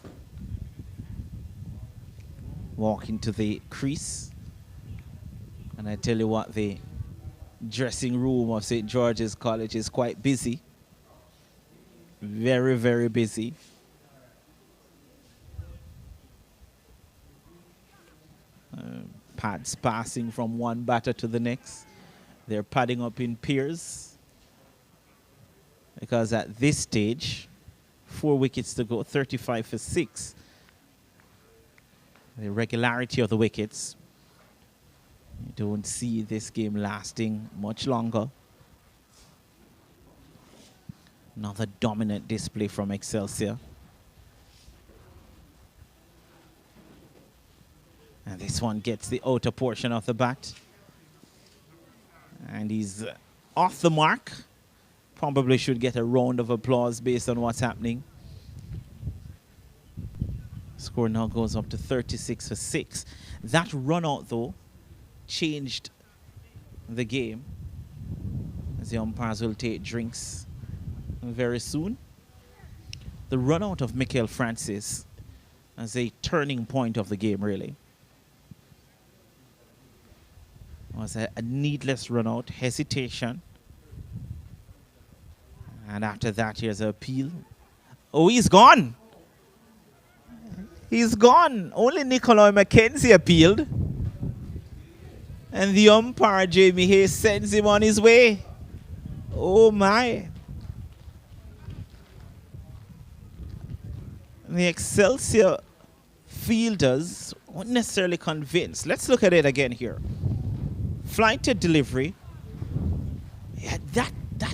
Walking to the crease. And I tell you what, the dressing room of St. George's College is quite busy. Very, very busy. Pads passing from one batter to the next. They're padding up in pairs. Because at this stage, 4 wickets to go, 35 for 6. The regularity of the wickets. You don't see this game lasting much longer. Another dominant display from Excelsior. And this one gets the outer portion of the bat. And he's off the mark. Probably should get a round of applause based on what's happening. Score now goes up to 36 for 6. That run out, though, changed the game. As the umpires will take drinks very soon. The run out of Michael Francis as a turning point of the game, really. Was a needless run out, hesitation. And after that, here's an appeal. Oh, he's gone. He's gone. Only Nicolai McKenzie appealed. And the umpire, Jamie Hayes, sends him on his way. Oh, my. The Excelsior fielders weren't necessarily convinced. Let's look at it again here. Flighted delivery. Yeah, that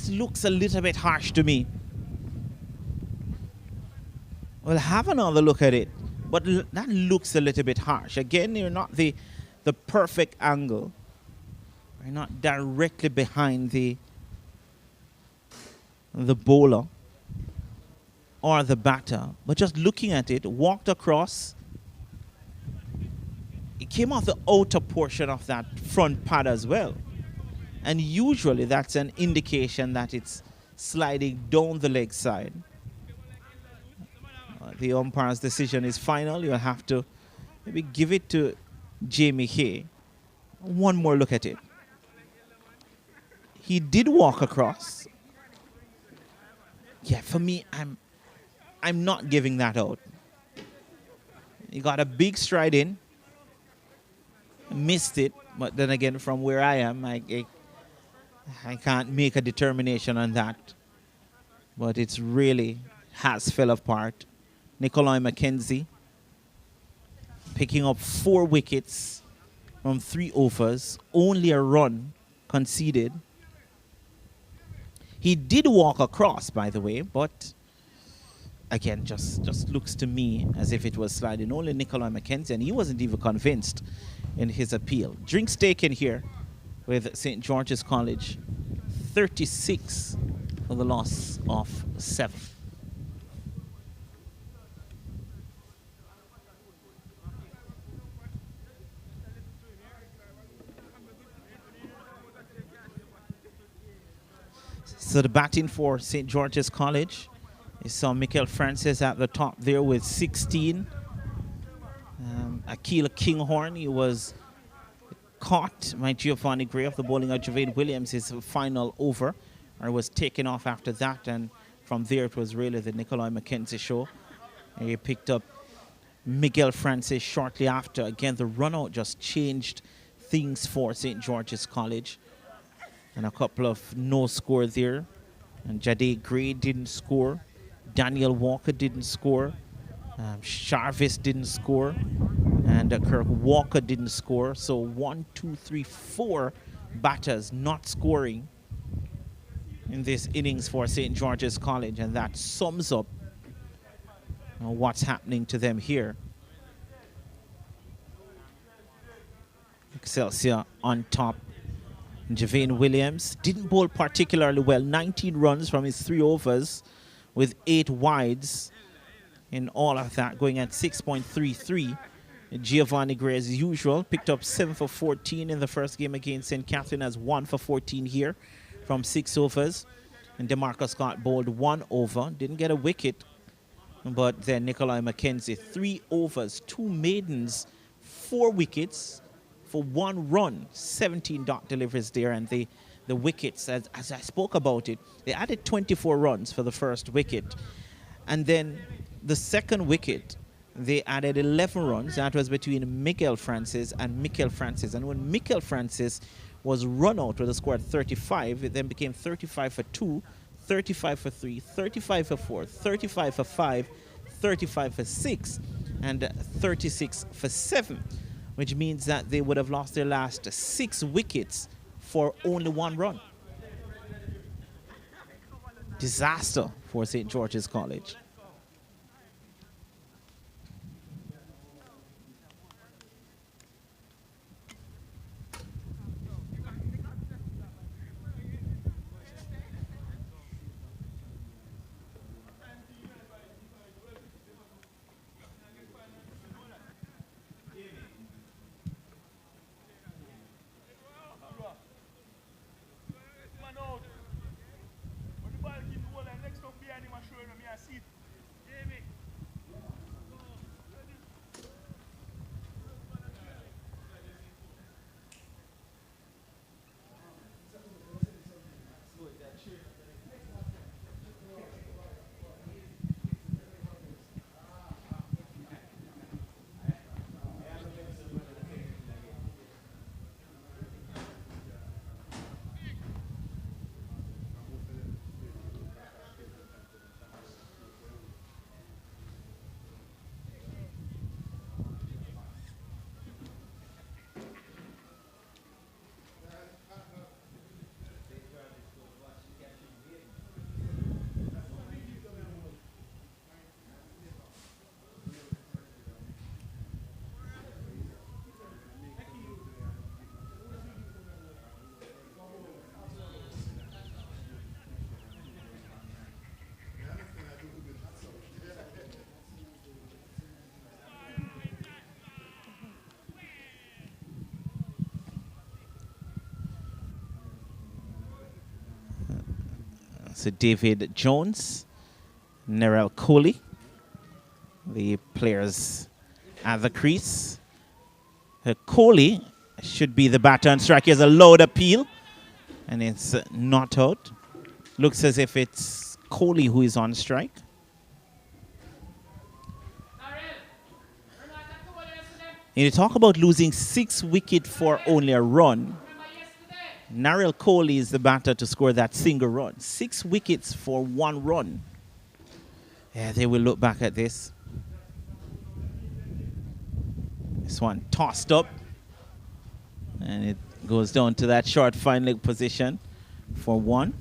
looks a little bit harsh to me. We'll have another look at it. But that looks a little bit harsh. Again, you're not the perfect angle. You're not directly behind the bowler or the batter. But just looking at it, walked across. It came off the outer portion of that front pad as well. And usually that's an indication that it's sliding down the leg side. The umpire's decision is final. You'll have to maybe give it to Jamie Hay. One more look at it. He did walk across. yeah, for me, I'm not giving that out. He got a big stride in, missed it, but then again, from where I am, I can't make a determination on that. But it's really has fell apart. Nikolai McKenzie picking up 4 wickets from 3 overs, only a run conceded. He did walk across, by the way, but again, just looks to me as if it was sliding. Only Nikolai McKenzie, and he wasn't even convinced in his appeal. Drinks taken here with St. George's College. 36 for the loss of 7. So the batting for St. George's College. You saw Michael Francis at the top there with 16. Akil Kinghorn, he was caught by Giovanni Gray of the bowling of Javane Williams, his final over. Or was taken off after that, and from there it was really the Nikolai McKenzie show. And he picked up Miguel Francis shortly after. Again, the run-out just changed things for St. George's College. And a couple of no score there. And Jade Gray didn't score. Daniel Walker didn't score. Charvis didn't score. And Kirk Walker didn't score. So 1, 2, 3, 4 batters not scoring in this innings for St. George's College. And that sums up what's happening to them here. Excelsior on top. Javane Williams didn't bowl particularly well. 19 runs from his 3 overs with 8 wides in all of that, going at 6.33. Giovanni Gray, as usual, picked up 7 for 14 in the first game against St. Catherine, as 1 for 14 here from 6 overs. And DeMarcus Scott bowled 1 over, didn't get a wicket. But then Nikolai McKenzie, 3 overs, 2 maidens, 4 wickets for 1 run, 17 dot deliveries there. And the wickets, as I spoke about it, they added 24 runs for the first wicket. And then the second wicket, they added 11 runs. That was between Miguel Francis and Mikel Francis. And when Mikel Francis was run out with a score at 35, it then became 35 for 2, 35 for 3, 35 for 4, 35 for 5, 35 for 6, and 36 for 7. Which means that they would have lost their last 6 wickets for only 1 run. Disaster for St. George's College. So David Jones, Nerel Coley, the players at the crease. Coley should be the batter and striker. He has a loud appeal, and it's not out. Looks as if it's Coley, who is on strike. And you talk about losing 6 wickets for only a run. Narelle Coley is the batter to score that single run. 6 wickets for 1 run. Yeah, they will look back at this. This one tossed up. And it goes down to that short fine leg position for 1.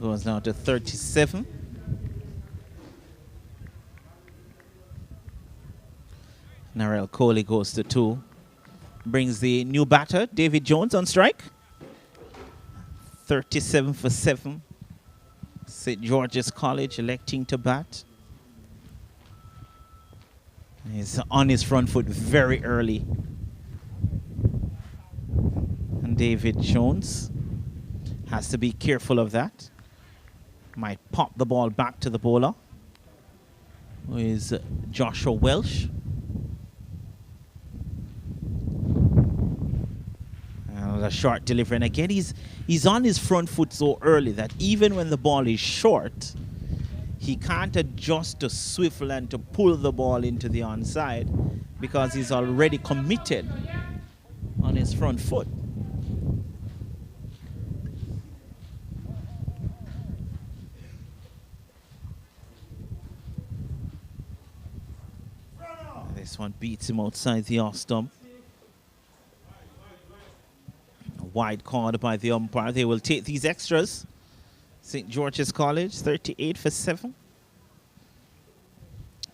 Goes down to 37. Narelle Coley goes to 2. Brings the new batter, David Jones, on strike. 37 for 7. St. George's College electing to bat. He's on his front foot very early. And David Jones has to be careful of that. Might pop the ball back to the bowler, who is Joshua Walsh. A short delivery, and again he's on his front foot so early that even when the ball is short, he can't adjust to swivel and to pull the ball into the onside because he's already committed on his front foot. This one beats him outside the off stump. Wide card by the umpire. They will take these extras. St. George's College, 38 for 7.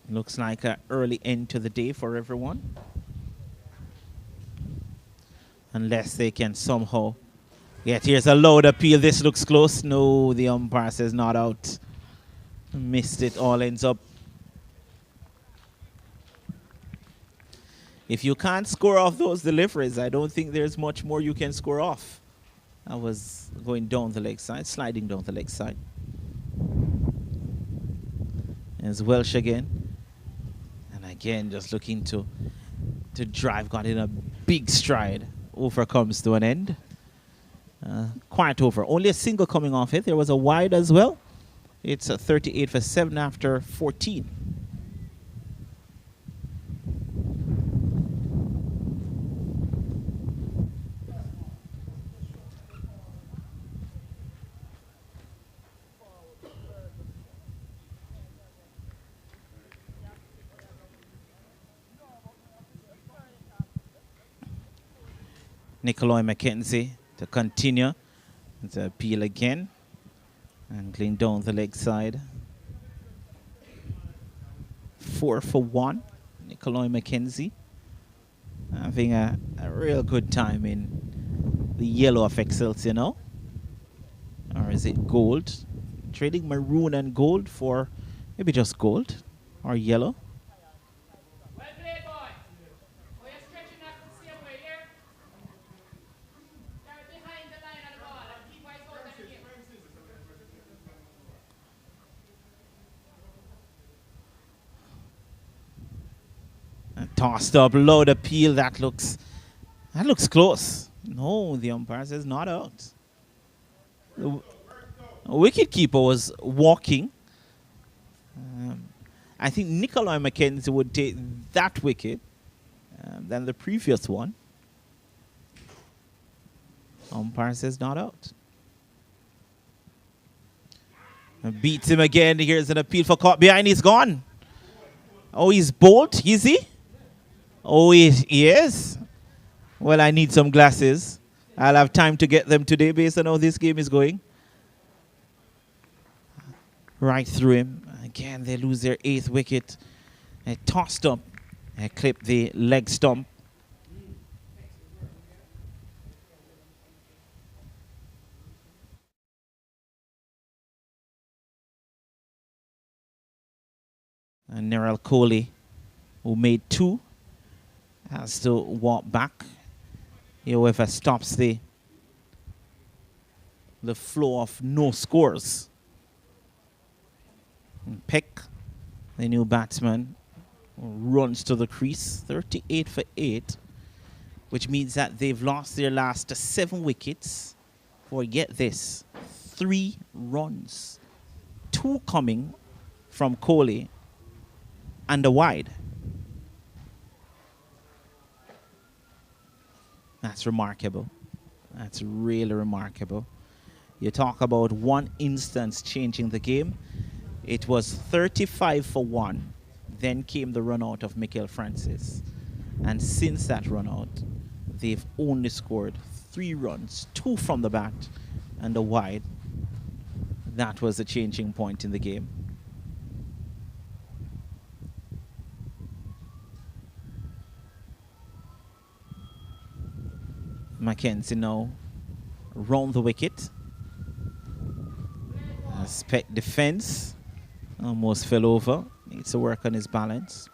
Looks like an early end to the day for everyone. Unless they can somehow get, here's a loud appeal. This looks close. No, the umpire says not out. Missed it. All ends up. If you can't score off those deliveries, I don't think there's much more you can score off. I was going down the leg side, sliding down the leg side. There's Welsh again. And again, just looking to drive, got in a big stride. Over comes to an end. Quite over. Only a single coming off it. There was a wide as well. It's a 38 for 7 after 14. Nicolai McKenzie to continue. It's an appeal again. Angling down the leg side. 4 for 1. Nicolai McKenzie having a real good time in the yellow of Excelsior now. Or is it gold? Trading maroon and gold for maybe just gold or yellow. Tossed up, low appeal. That looks close. No, the umpire says not out. The wicket keeper was walking. I think Nicolai McKenzie would take that wicket than the previous one. Umpire says not out. And beats him again. Here's an appeal for caught behind. He's gone. Oh, he's bowled. Is he? Oh, he is? Well, I need some glasses. I'll have time to get them today based on how this game is going. Right through him. Again, they lose their 8th wicket. Tossed up. Clipped the leg stump. And Narelle Coley, who made 2, has to walk back. Whoever stops the flow of no scores. And Peck, the new batsman, runs to the crease. 38 for 8, which means that they've lost their last 7 wickets for, get this, 3 runs. 2 coming from Coley and a wide. That's remarkable. That's really remarkable. You talk about one instance changing the game. It was 35 for 1. Then came the run out of Michael Francis. And since that run out, they've only scored 3 runs, 2 from the bat and a wide. That was the changing point in the game. Mackenzie now round the wicket. Aspect defense. Almost fell over. Needs to work on his balance.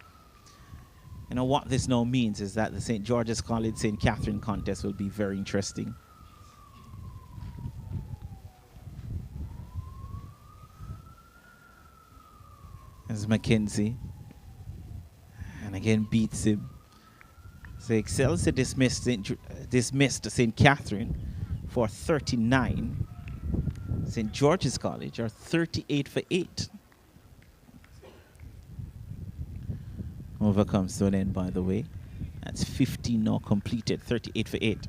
You know what this now means is that the St. George's College St. Catherine contest will be very interesting. As Mackenzie. And again beats him. So Excelsior dismissed St. Catherine for 39. St. George's College are 38 for 8. Over comes to an end, by the way. That's 15 now completed, 38 for 8.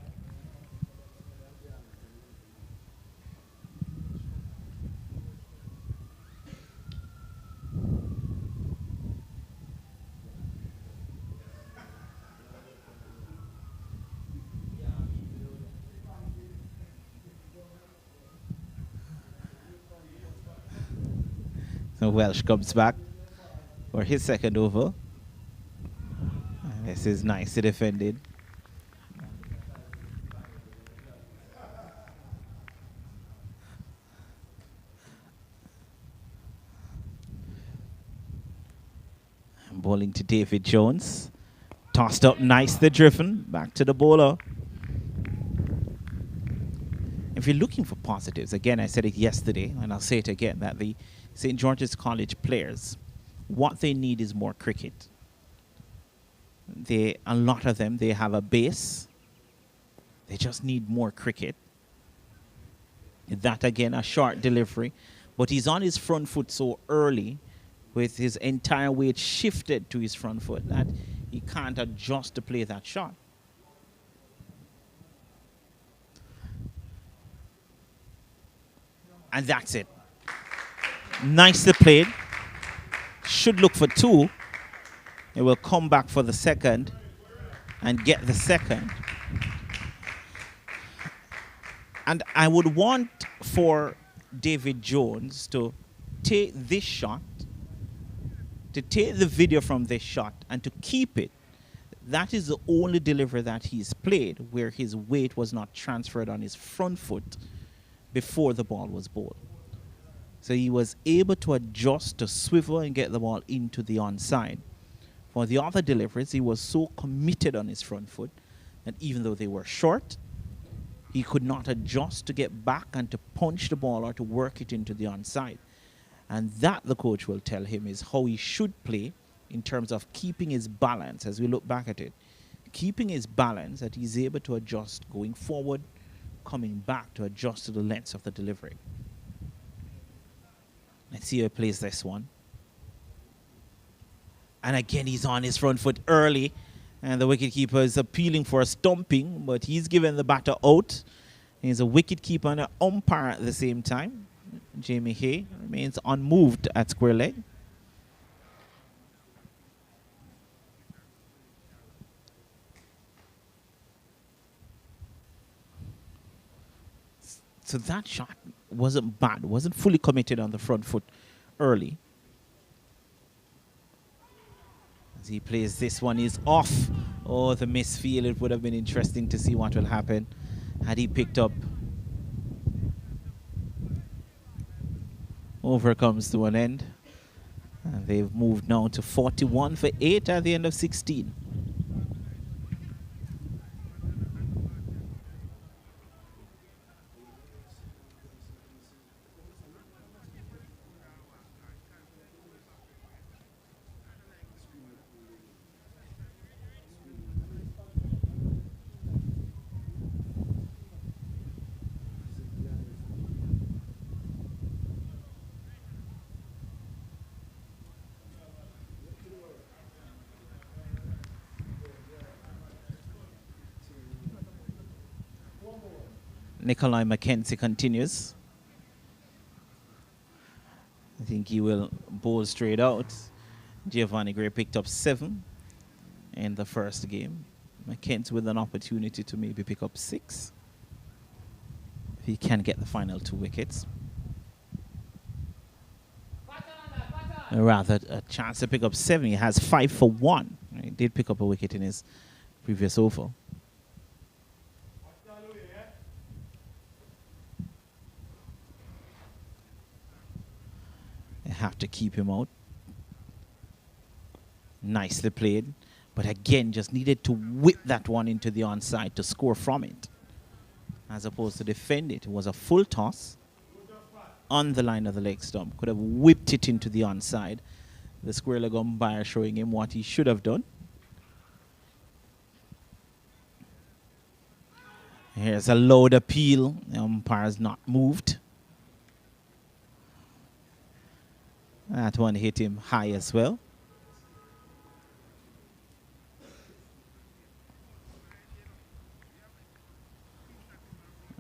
So Walsh comes back for his second over. This is nicely defended. And bowling to David Jones. Tossed up nicely driven. Back to the bowler. If you're looking for positives, again, I said it yesterday, and I'll say it again, that the St. George's College players, what they need is more cricket. A lot of them, they have a base. They just need more cricket. That, again, a short delivery. But he's on his front foot so early with his entire weight shifted to his front foot that he can't adjust to play that shot. And that's it. Nicely played. Should look for 2. It will come back for the second and get the second. And I would want for David Jones to take this shot, to take the video from this shot and to keep it. That is the only delivery that he's played where his weight was not transferred on his front foot before the ball was bowled. So he was able to adjust to swivel and get the ball into the onside. For the other deliveries, he was so committed on his front foot that even though they were short, he could not adjust to get back and to punch the ball or to work it into the onside. And that, the coach will tell him, is how he should play in terms of keeping his balance as we look back at it. Keeping his balance, that he's able to adjust going forward, coming back to adjust to the length of the delivery. Let's see how he plays this one. And again, he's on his front foot early. And the wicketkeeper is appealing for a stumping, but he's given the batter out. He's a wicketkeeper and an umpire at the same time. Jamie Hay remains unmoved at square leg. So that shot wasn't bad, wasn't fully committed on the front foot early. As he plays this one, is off. Oh, the misfield. It would have been interesting to see what will happen had he picked up. Over comes to an end. And they've moved now to 41 for 8 at the end of 16. Nikolai McKenzie continues. I think he will bowl straight out. Giovanni Gray picked up 7 in the first game. McKenzie with an opportunity to maybe pick up 6. If he can get the final 2 wickets. Or rather, a chance to pick up 7. He has 5 for 1. He did pick up a wicket in his previous over. They have to keep him out. Nicely played. But again, just needed to whip that one into the onside to score from it, as opposed to defend it. It was a full toss on the line of the leg stump. Could have whipped it into the onside. The square leg umpire showing him what he should have done. Here's a loud appeal. The umpire's not moved. That one hit him high as well.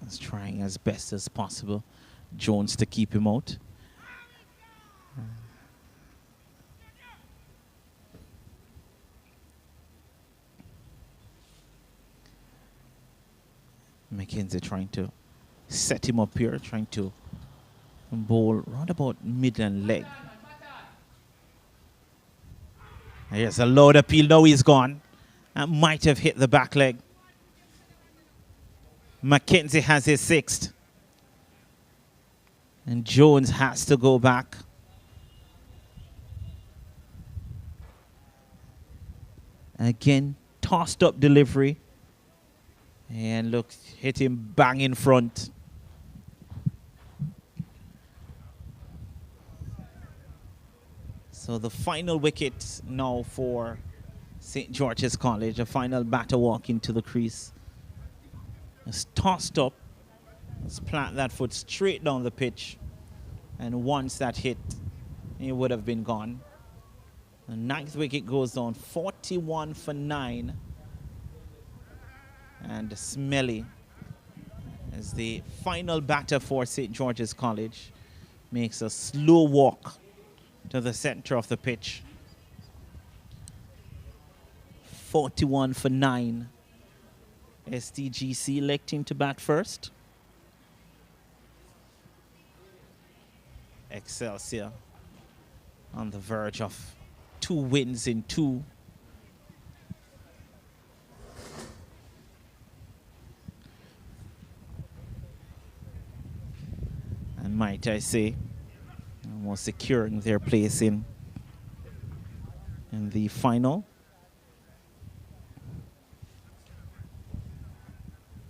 He's trying as best as possible, Jones, to keep him out. McKenzie trying to set him up here, trying to bowl round about mid and leg. Here's a loud appeal. Now he's gone. That might have hit the back leg. McKenzie has his 6th. And Jones has to go back. Again, tossed up delivery. And look, hit him bang in front. So the final wicket now for St. George's College. A final batter walk into the crease. It's tossed up. Let's plant that foot straight down the pitch. And once that hit, it would have been gone. The 9th wicket goes down, 41 for 9. And Smelly as the final batter for St. George's College makes a slow walk to the center of the pitch. 41 for 9. STGC electing to bat first. Excelsior on the verge of 2 wins in 2. And might I say, almost securing their place in the final.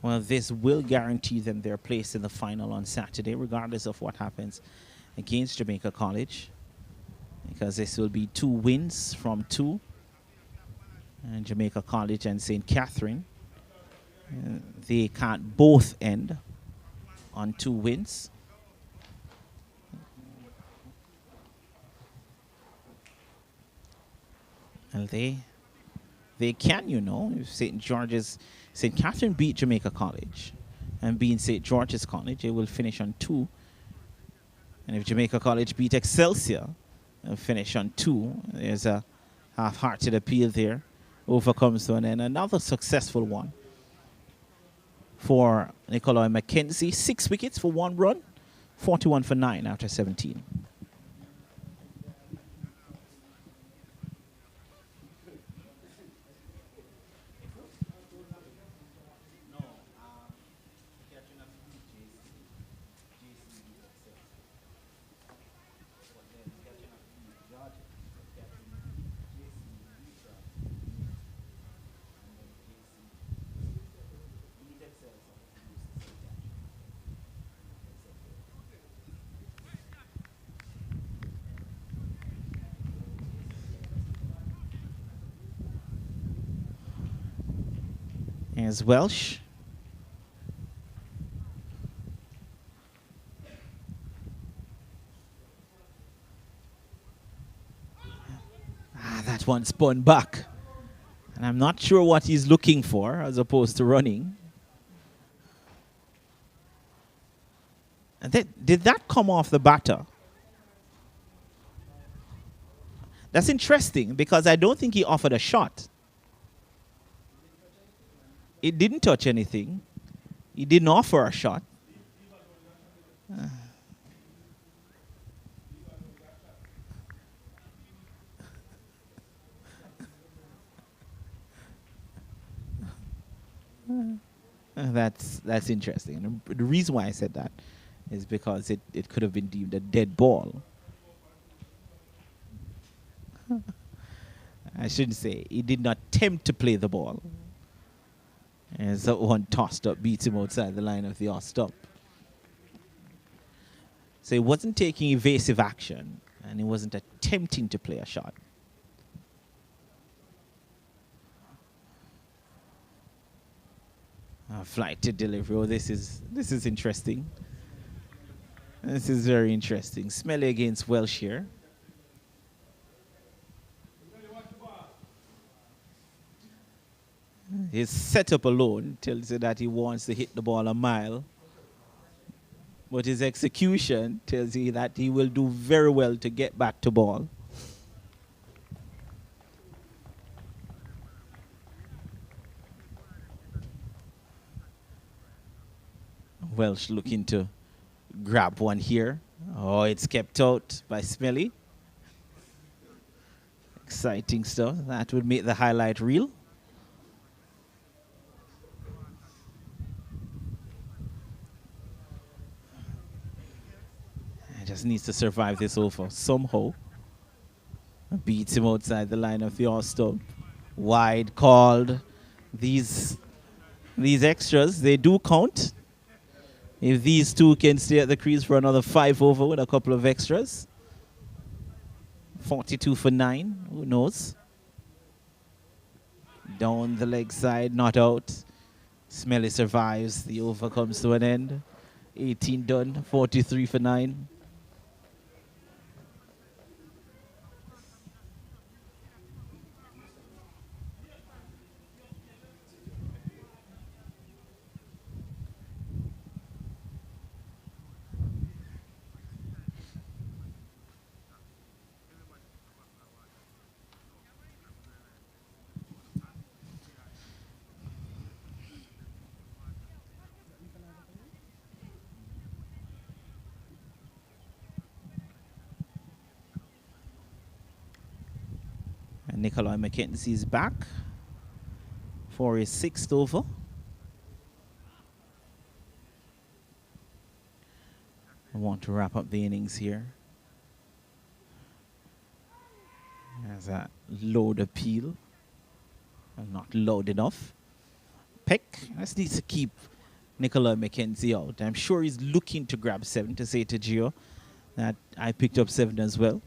Well, this will guarantee them their place in the final on Saturday, regardless of what happens against Jamaica College, because this will be 2 wins from 2. And Jamaica College and St. Catherine, they can't both end on 2 wins. And they can, you know, if St. Catherine beat Jamaica College and being St. George's College, it will finish on 2. And if Jamaica College beat Excelsior, it'll finish on 2. There's a half-hearted appeal there. Overcomes one, and another successful one for Nikolai McKenzie. 6 wickets for 1 run, 41 for 9 after 17. Here's Walsh. That one spun back. And I'm not sure what he's looking for as opposed to running. Did that come off the batter? That's interesting because I don't think he offered a shot. It didn't touch anything. He didn't offer a shot. That's interesting. And the reason why I said that is because it could have been deemed a dead ball. I shouldn't say. He did not attempt to play the ball. And so one tossed up, beats him outside the line of the off stop. So he wasn't taking evasive action, and he wasn't attempting to play a shot. Flight to delivery. Oh, this is interesting. This is very interesting. Smelly against Walsh here. His setup alone tells you that he wants to hit the ball a mile. But his execution tells you that he will do very well to get back to ball. Walsh looking to grab one here. Oh, it's kept out by Smelly. Exciting stuff. That would make the highlight reel. Just needs to survive this over somehow. Beats him outside the line of the off-stump. Wide called. These extras, they do count. If these two can stay at the crease for another 5 over with a couple of extras. 42 for 9, who knows? Down the leg side, not out. Smelly survives, the over comes to an end. 18 done, 43 for 9. Nikolai McKenzie is back for his 6th over. I want to wrap up the innings here. There's a load appeal. Not loud enough. Peck just needs to keep Nikolai McKenzie out. I'm sure he's looking to grab 7 to say to Gio that I picked up 7 as well.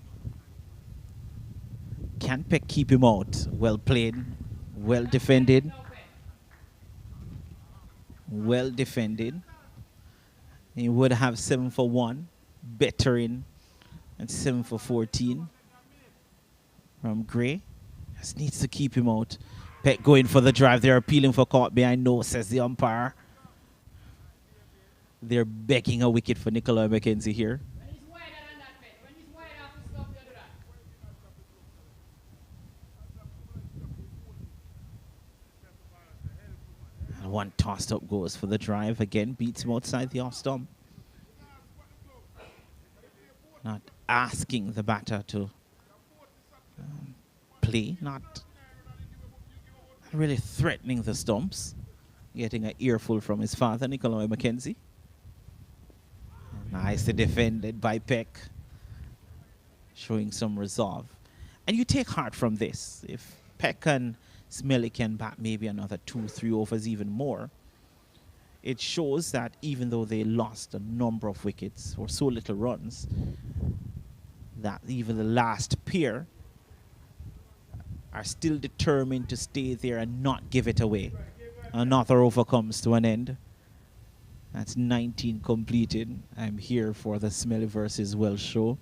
Can Peck keep him out? Well played, well defended. Well defended. He would have 7 for 1, better in, and 7 for 14 from Gray. Just needs to keep him out. Peck going for the drive. They're appealing for caught behind. No, says the umpire. They're begging a wicket for Nikolai McKenzie here. One tossed up goes for the drive. Again, beats him outside the off stump. Not asking the batter to play. Not really threatening the stumps. Getting an earful from his father, Nikolai McKenzie. Nicely defended by Peck. Showing some resolve. And you take heart from this. If Peck and Smelly can bat maybe another 2-3 overs, even more. It shows that even though they lost a number of wickets or so little runs, that even the last pair are still determined to stay there and not give it away. Another over comes to an end. That's 19 completed. I'm here for the Smelly versus Walsh show.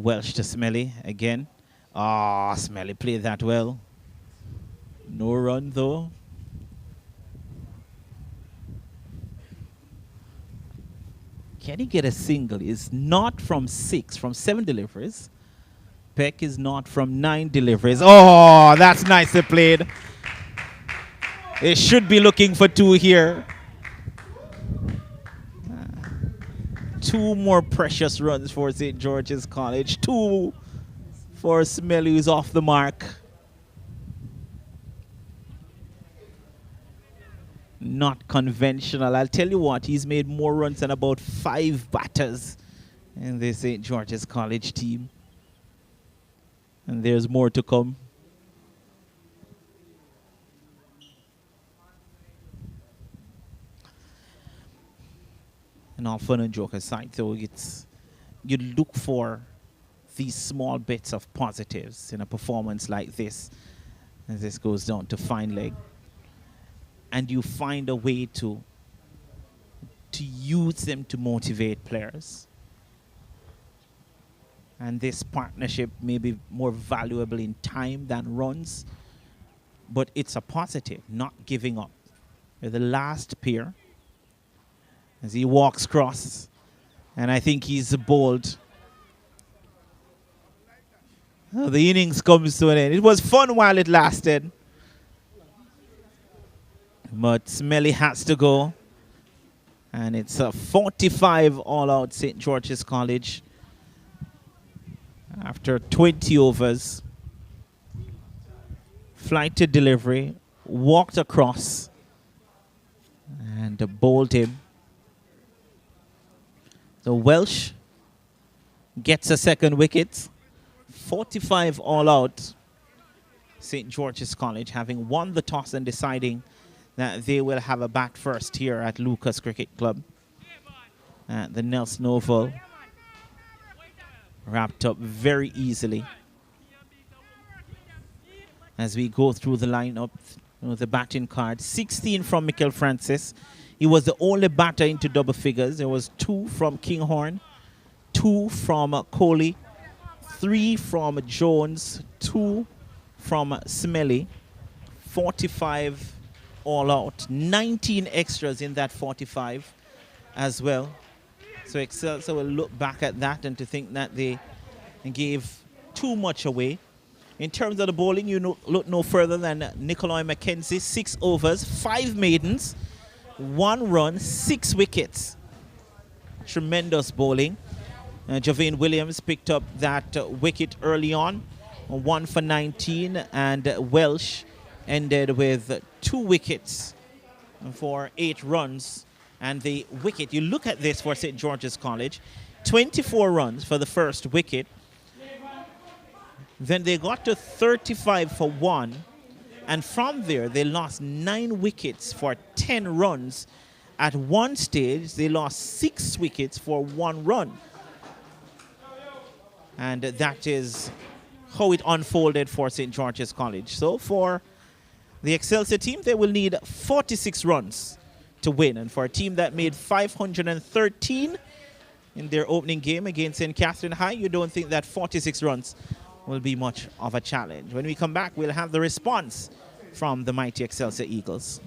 Welsh to Smelly again. Ah, Smelly played that well. No run though. Can he get a single? It's not from 6, from 7 deliveries. Peck is not from 9 deliveries. Oh, that's nicely played. They should be looking for 2 here. 2 more precious runs for St. George's College. 2 for Smelly, who's off the mark. Not conventional. I'll tell you what, he's made more runs than about 5 batters in the St. George's College team. And there's more to come. And all fun and joke aside, though, you look for these small bits of positives in a performance like this, as this goes down to fine leg. And you find a way to use them to motivate players. And this partnership may be more valuable in time than runs, but it's a positive, not giving up. The last pair, as he walks across, and I think he's bold. Oh, the innings comes to an end. It was fun while it lasted. But Smelly has to go. And it's a 45 all-out St. George's College. After 20 overs. Flight to delivery. Walked across. And bowled him. So Walsh gets a second wicket. 45 all-out. St. George's College having won the toss and deciding that they will have a bat first here at Lucas Cricket Club. The Nelson Oval wrapped up very easily. As we go through the lineup, the batting card, 16 from Mikel Francis. He was the only batter into double figures. There was 2 from Kinghorn, 2 from Coley, 3 from Jones, 2 from Smelly, 45 all out, 19 extras in that 45 as well. So Excelsior will look back at that and to think that they gave too much away. In terms of the bowling, you look no further than Nicolai McKenzie, 6 overs, 5 maidens, 1 run, 6 wickets. Tremendous bowling. Javane Williams picked up that wicket early on, 1 for 19, and Welsh ended with 2 wickets for 8 runs. And the wicket, you look at this for St. George's College, 24 runs for the first wicket. Then they got to 35 for 1. And from there, they lost 9 wickets for 10 runs. At one stage, they lost 6 wickets for 1 run. And that is how it unfolded for St. George's College. So for the Excelsior team, they will need 46 runs to win. And for a team that made 513 in their opening game against St. Catherine High, you don't think that 46 runs will be much of a challenge. When we come back, we'll have the response from the mighty Excelsior Eagles.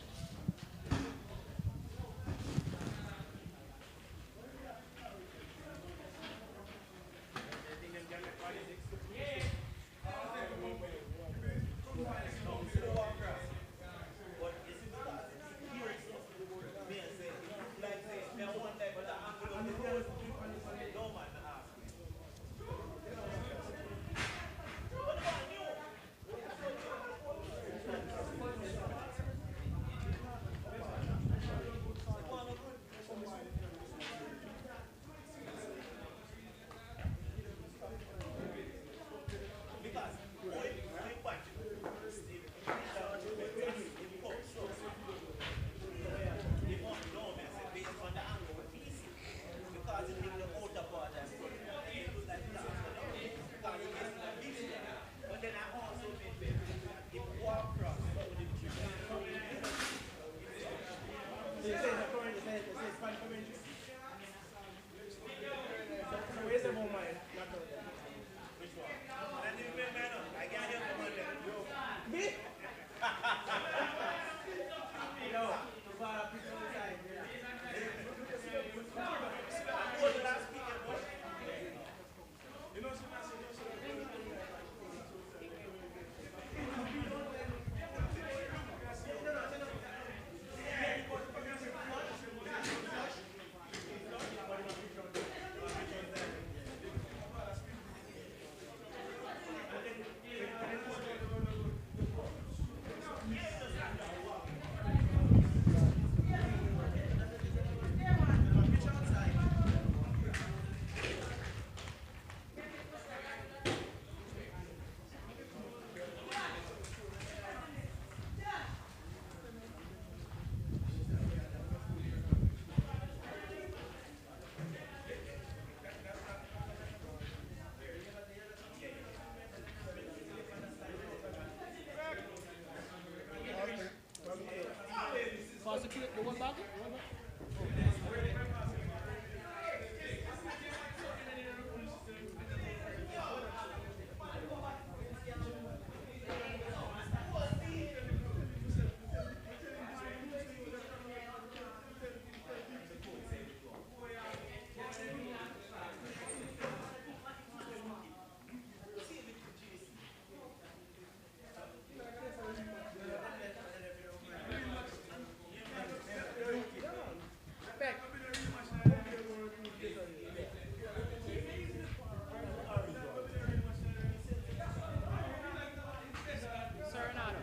Serenado.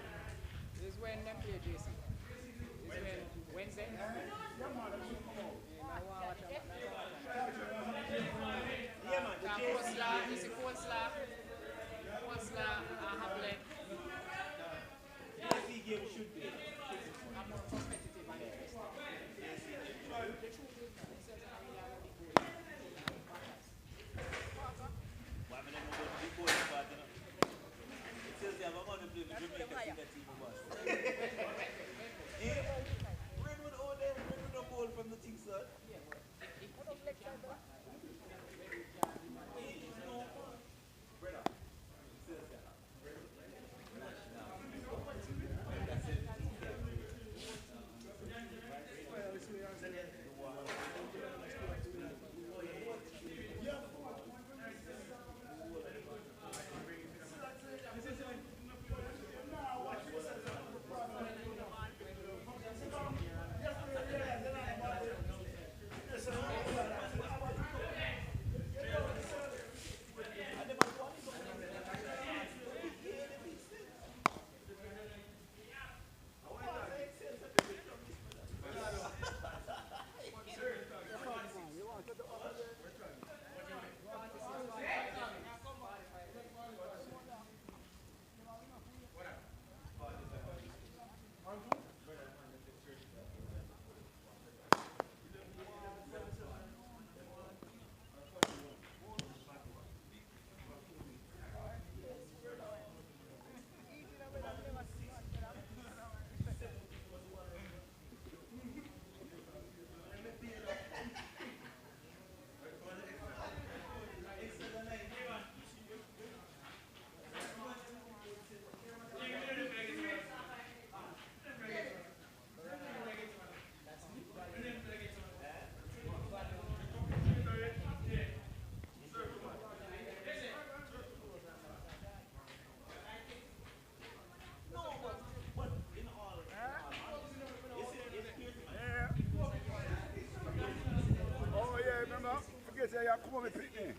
This is when them play JC. This is when Wednesday. From the thing, sir. Yeah, come on, pick me.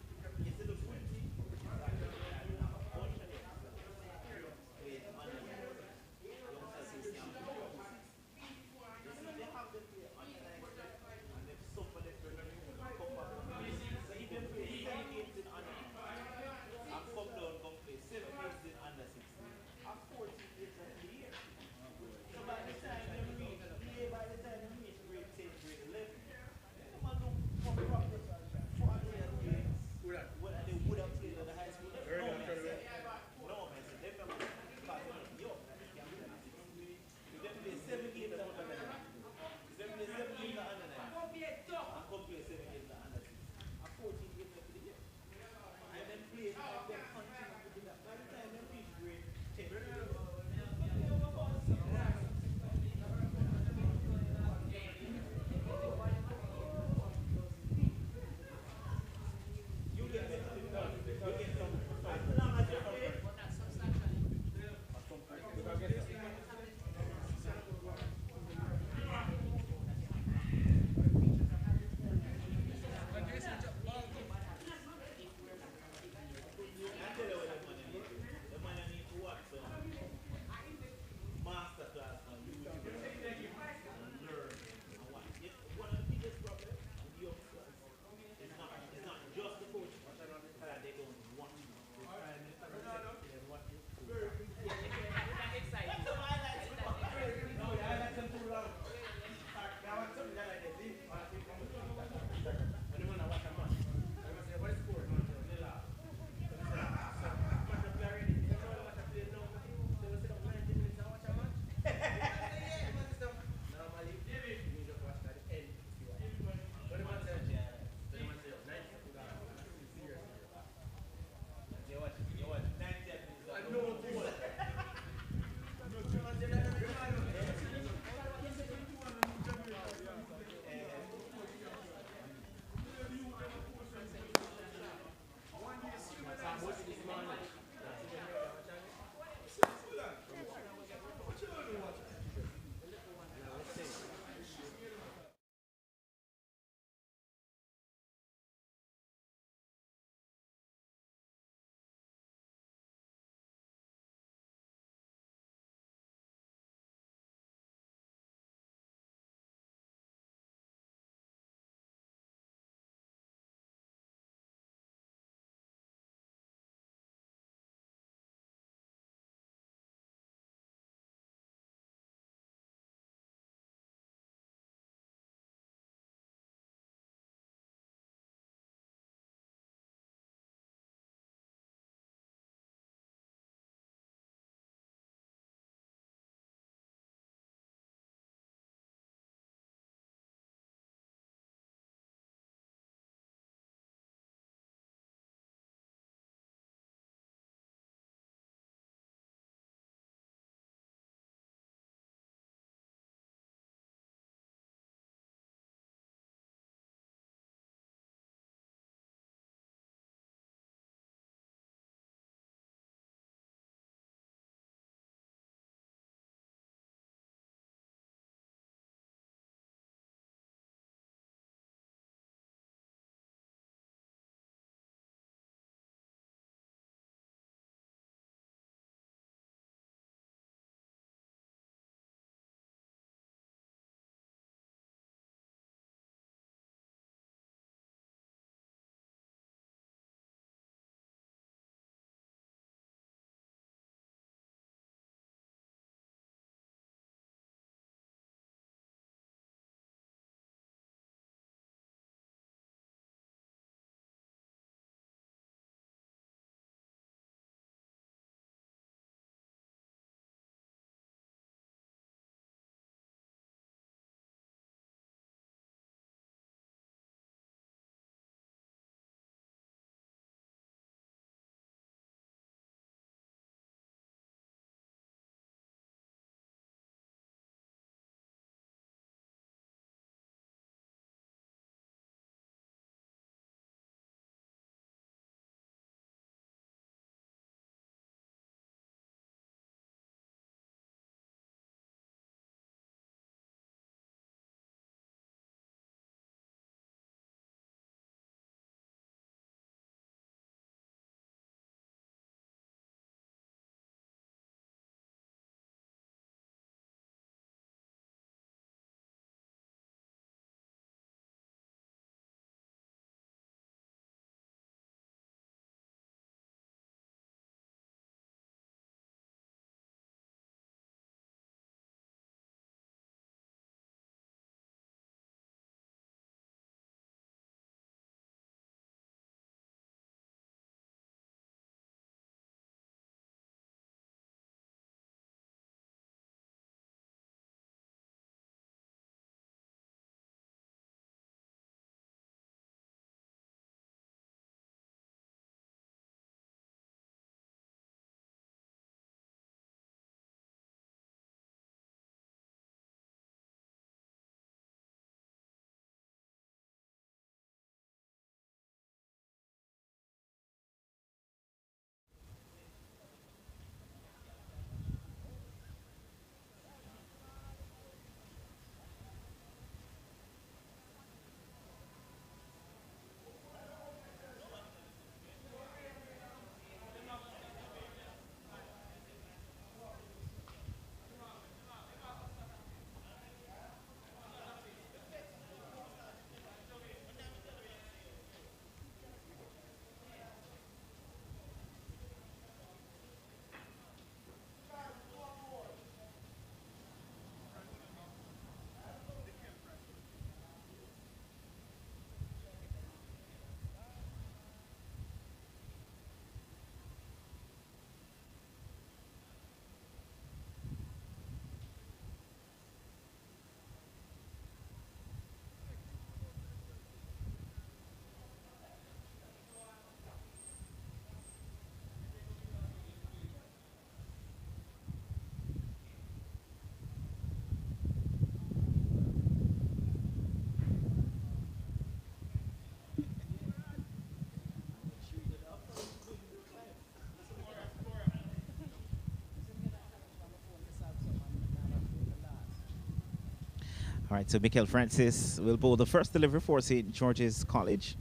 All right, so Michael Francis will bowl the first delivery for St. George's College.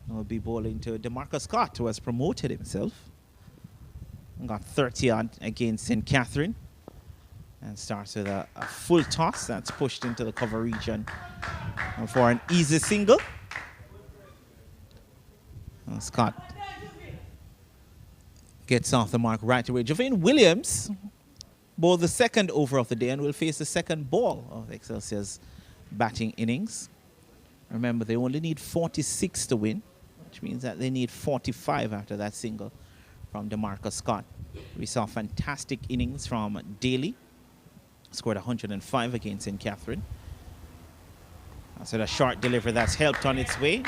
He'll be bowling to DeMarcus Scott, who has promoted himself. Got 30 odd against St. Catherine. And starts with a full toss that's pushed into the cover region. And for an easy single. And Scott gets off the mark right away. Javane Williams bowled the second over of the day and will face the second ball of Excelsior's batting innings. Remember, they only need 46 to win, which means that they need 45 after that single from DeMarcus Scott. We saw fantastic innings from Daly. Scored 105 against St. Catherine. So the short delivery that's helped on its way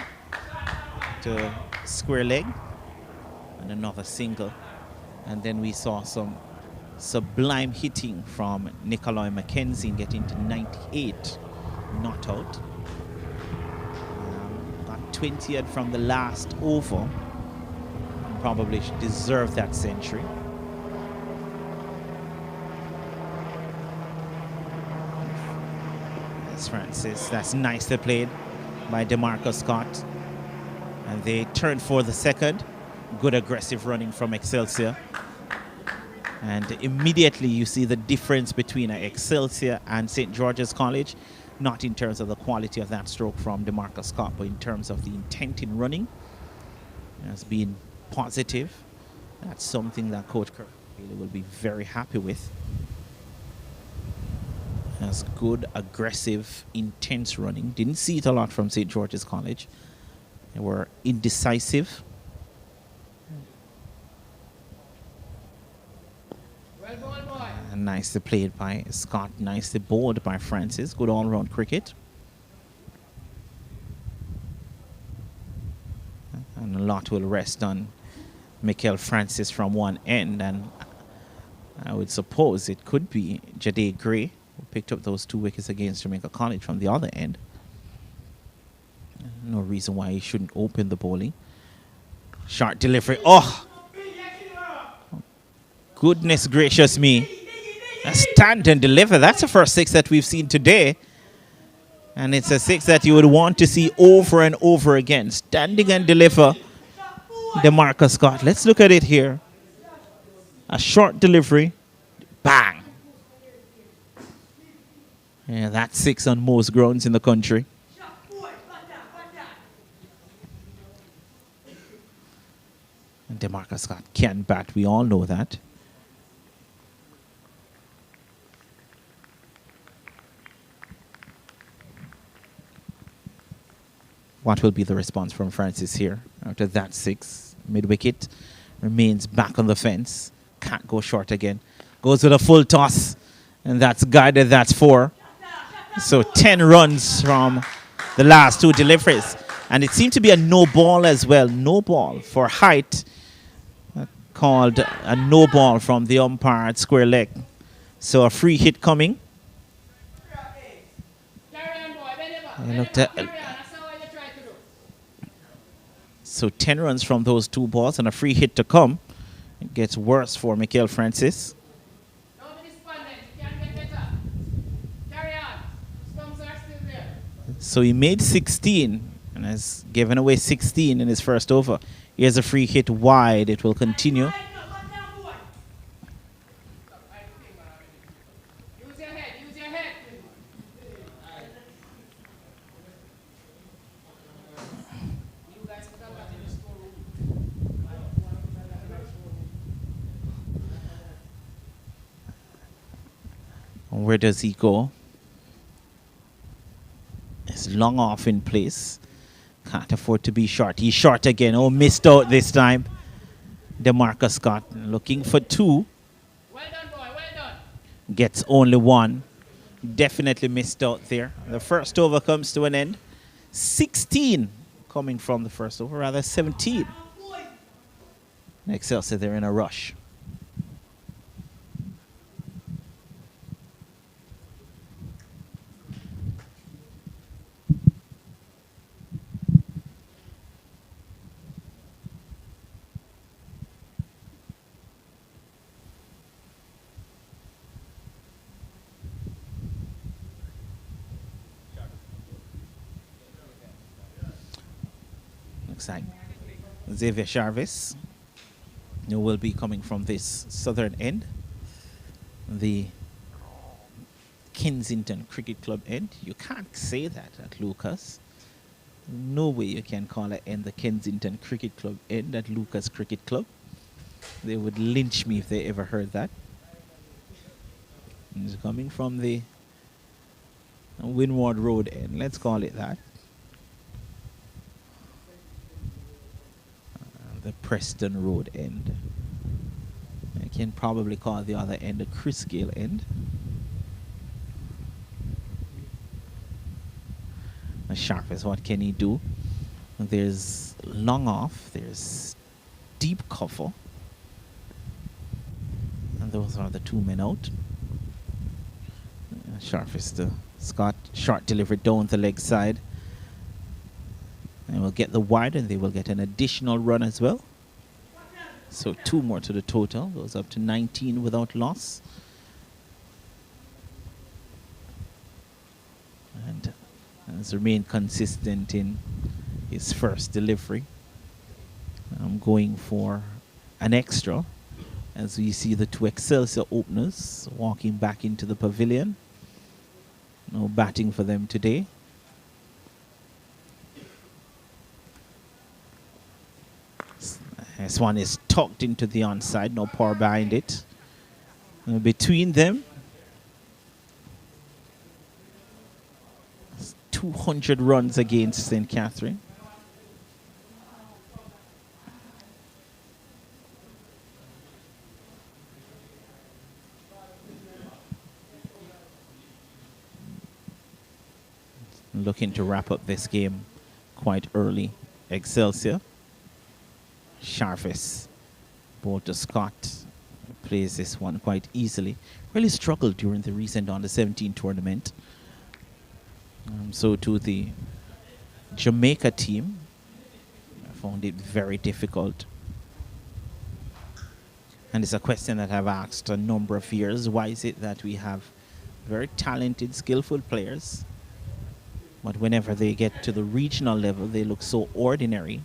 to square leg. And another single. And then we saw some sublime hitting from Nicolai McKenzie getting to 98, not out. Got 20th from the last over. Probably deserved that century. That's Francis. That's nicely played by DeMarcus Scott. And they turned for the second. Good aggressive running from Excelsior. And immediately you see the difference between Excelsior and St. George's College, not in terms of the quality of that stroke from DeMarcus Scott, but in terms of the intent in running. It has been positive. That's something that Coach Courtney will be very happy with. Has good, aggressive, intense running. Didn't see it a lot from St. George's College. They were indecisive. And nicely played by Scott, nicely bowled by Francis. Good all-round cricket. And a lot will rest on Michael Francis from one end, and I would suppose it could be Jade Gray, who picked up those 2 wickets against Jamaica College from the other end. No reason why he shouldn't open the bowling. Short delivery. Oh! Goodness gracious me. A stand and deliver. That's the first 6 that we've seen today. And it's a 6 that you would want to see over and over again. Standing and deliver. DeMarcus Scott. Let's look at it here. A short delivery. Bang. Yeah, that's 6 on most grounds in the country. And DeMarcus Scott can bat. We all know that. What will be the response from Francis here after that 6? Mid-wicket. Remains back on the fence. Can't go short again. Goes with a full toss. And that's guided. That's 4. So 10 runs from the last 2 deliveries. And it seemed to be a no ball as well. No ball for height. Called a no ball from the umpire at square leg. So a free hit coming. So 10 runs from those 2 balls and a free hit to come. It gets worse for Michael Francis. So he made 16 and has given away 16 in his first over. Here's a free hit wide. It will continue. Where does he go? It's long off in place. Can't afford to be short. He's short again. Oh, missed out this time. DeMarcus Scott looking for 2. Well done, boy. Well done. Gets only 1. Definitely missed out there. The first over comes to an end. 16 coming from the first over, rather 17. Excelsior, they're in a rush. looks like Xavier Charvis, who will be coming from this southern end, the Kensington Cricket Club end. You can't say that at Lucas. No way you can call it end the Kensington Cricket Club end at Lucas Cricket Club. They would lynch me if they ever heard that. It's coming from the Windward Road end, let's call it that. The Preston Road end. I can probably call the other end the Crisgale end. As sharp as what can he do? There's long off, there's deep cover. And those are the 2 men out. Sharp is the Scott, short delivery down the leg side. And we'll get the wide and they will get an additional run as well. So 2 more to the total, goes up to 19 without loss. And has remained consistent in his first delivery. I'm going for an extra as we see the 2 Excelsior openers walking back into the pavilion. No batting for them today. This one is tucked into the onside, no power behind it. Between them, 200 runs against St. Catherine. Looking to wrap up this game quite early. Excelsior. Charvis. Ball to Scott. Plays this one quite easily. Really struggled during the recent under-17 tournament. So too the Jamaica team. I found it very difficult. And it's a question that I've asked a number of years. Why is it that we have very talented, skillful players, but whenever they get to the regional level, they look so ordinary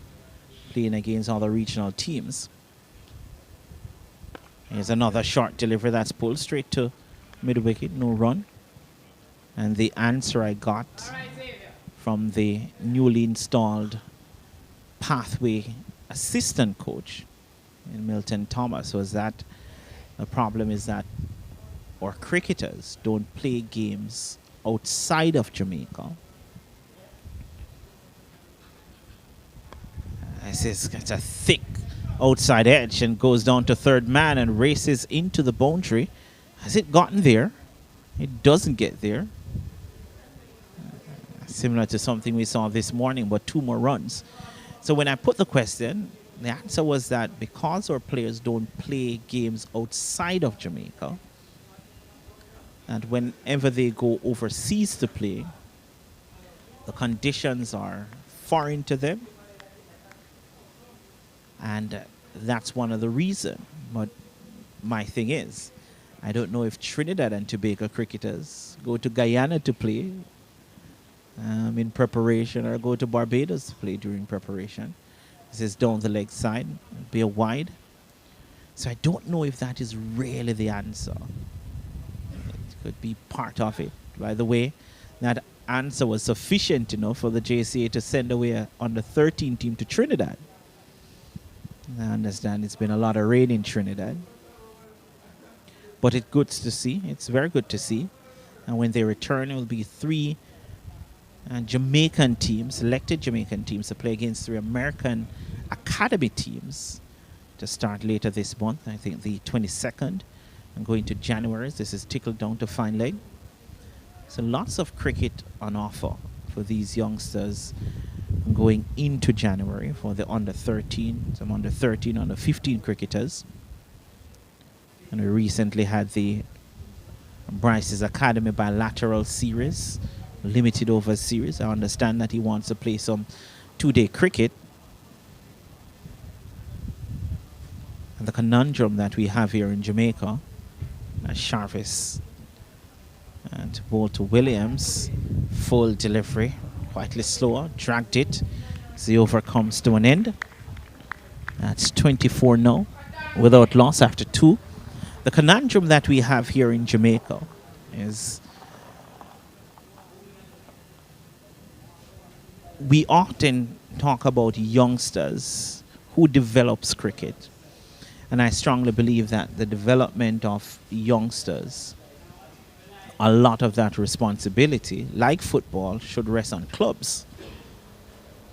playing against other regional teams? Here's another short delivery that's pulled straight to mid-wicket, no run. And the answer I got from the newly installed pathway assistant coach in Milton Thomas was that the problem is that our cricketers don't play games outside of Jamaica. It's a thick outside edge and goes down to third man and races into the boundary. Has it gotten there? It doesn't get there. Similar to something we saw this morning, but 2 more runs. So when I put the question, the answer was that because our players don't play games outside of Jamaica, and whenever they go overseas to play, the conditions are foreign to them. And that's one of the reasons. But my thing is, I don't know if Trinidad and Tobago cricketers go to Guyana to play in preparation or go to Barbados to play during preparation. This is down the leg side, be a wide. So I don't know if that is really the answer. It could be part of it. By the way, that answer was sufficient enough for the JCA to send away an under-13 team to Trinidad. I understand it's been a lot of rain in Trinidad. But it's good to see. It's very good to see. And when they return, it will be 3 Jamaican teams, selected Jamaican teams, to play against 3 American academy teams to start later this month. I think the 22nd and going to January. This is tickled down to fine leg. So lots of cricket on offer for these youngsters going into January for the under-13, some under-13, under-15 cricketers. And we recently had the Bryce's Academy bilateral series, limited over series. I understand that he wants to play some 2-day cricket. And the conundrum that we have here in Jamaica, as Charvis and ball to Williams, full delivery, quietly slower, dragged it, As the over comes to an end. That's 24 now, without loss after 2. The conundrum that we have here in Jamaica is we often talk about youngsters who develops cricket. And I strongly believe that the development of youngsters, a lot of that responsibility, like football, should rest on clubs.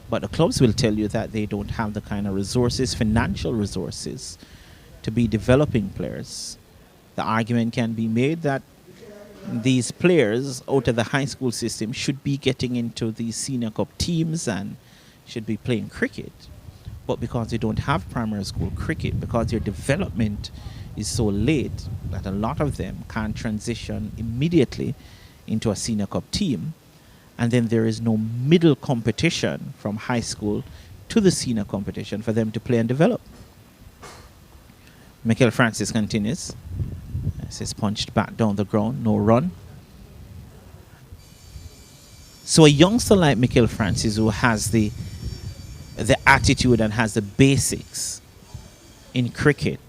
But the clubs will tell you that they don't have the kind of resources, financial resources, to be developing players. The argument can be made that these players out of the high school system should be getting into the senior cup teams and should be playing cricket. But because they don't have primary school cricket, because their development is so late that a lot of them can't transition immediately into a senior cup team, and then there is no middle competition from high school to the senior competition for them to play and develop. Michael Francis continues. This is punched back down the ground, no run. So a youngster like Michael Francis, who has the attitude and has the basics in cricket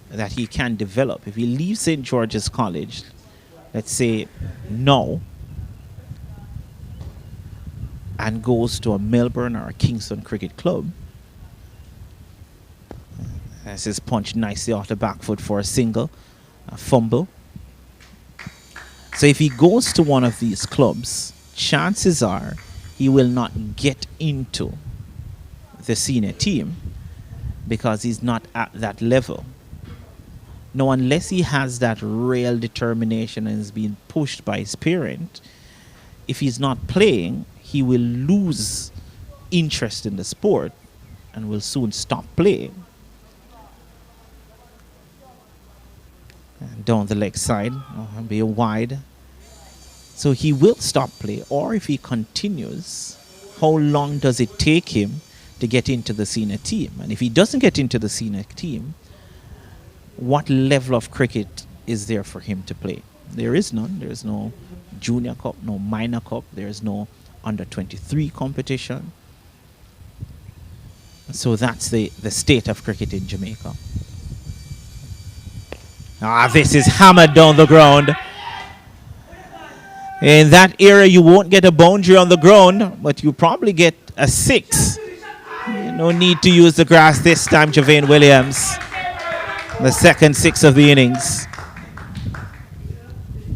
that he can develop, if he leaves St. George's College, let's say now, and goes to a Melbourne or a Kingston cricket club, this is punched nicely off the back foot for a single, a fumble. So if he goes to one of these clubs, chances are he will not get into the senior team because he's not at that level. Now, unless he has that real determination and is being pushed by his parent, if he's not playing, he will lose interest in the sport and will soon stop playing. And down the leg side, be wide. So he will stop play, or if he continues, how long does it take him to get into the senior team? And if he doesn't get into the senior team, what level of cricket is there for him to play? There is none. There is no junior cup, no minor cup. There is no under 23 competition. So that's the state of cricket in Jamaica. This is hammered down the ground. In that area, you won't get a boundary on the ground, but you probably get a 6. No need to use the grass this time, Javane Williams. The second 6 of the innings.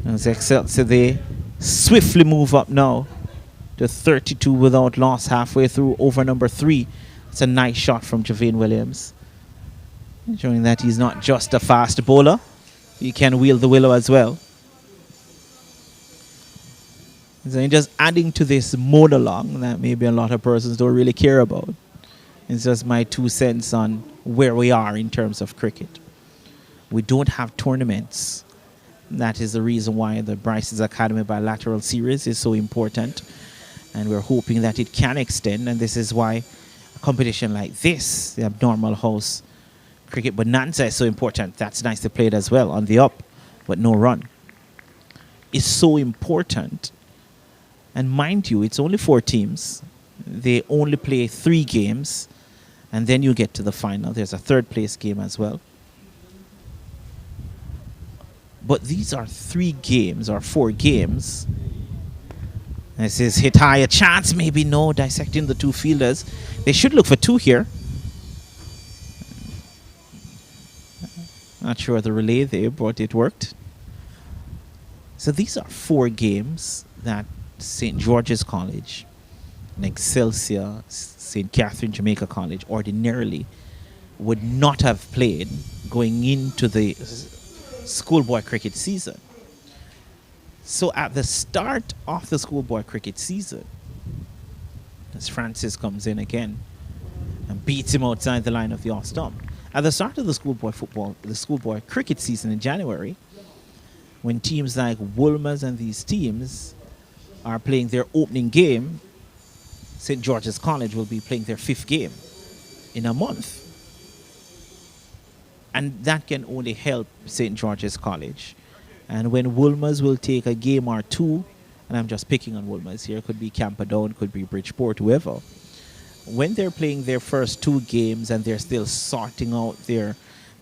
As Excelsior, they swiftly move up now to 32 without loss, halfway through over number 3. It's a nice shot from Javane Williams, showing that he's not just a fast bowler. He can wield the willow as well. So just adding to this monologue that maybe a lot of persons don't really care about. It's just my 2 cents on where we are in terms of cricket. We don't have tournaments. That is the reason why the Bryce's Academy bilateral series is so important. And we're hoping that it can extend. And this is why a competition like this, the Abnormal House Cricket Bonanza, is so important. That's nicely played as well on the up, but no run. It's so important. And mind you, it's only 4 teams. They only play 3 games. And then you get to the final. There's a 3rd place game as well. But these are 3 games or 4 games. This is hit high, a chance, maybe no, dissecting the 2 fielders. They should look for 2 here. Not sure the relay there, but it worked. So these are 4 games that St. George's College and Excelsior, St. Catherine Jamaica College ordinarily would not have played going into the schoolboy cricket season. So at the start of the schoolboy cricket season, as Francis comes in again and beats him outside the line of the off stump. At the start of the schoolboy cricket season in January, when teams like Wolmer's and these teams are playing their opening game, St. George's College will be playing their 5th game in a month. And that can only help St. George's College. And when Wolmer's will take a game or 2, and I'm just picking on Wolmer's here, could be Camperdown, could be Bridgeport, whoever, when they're playing their first 2 games and they're still sorting out their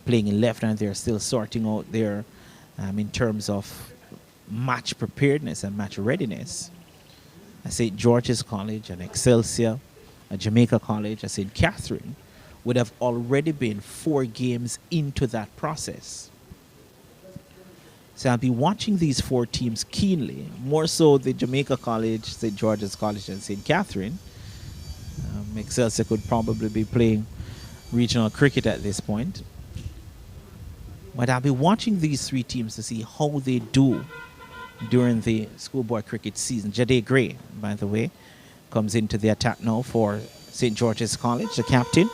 playing in left and they're still sorting out their in terms of match preparedness and match readiness, at St. George's College and Excelsior, at Jamaica College, at St. Catherine, would have already been 4 games into that process. So I'll be watching these 4 teams keenly, more so the Jamaica College, St. George's College, and St. Catherine. Excelsior could probably be playing regional cricket at this point. But I'll be watching these 3 teams to see how they do during the schoolboy cricket season. Jade Gray, by the way, comes into the attack now for St. George's College, the captain.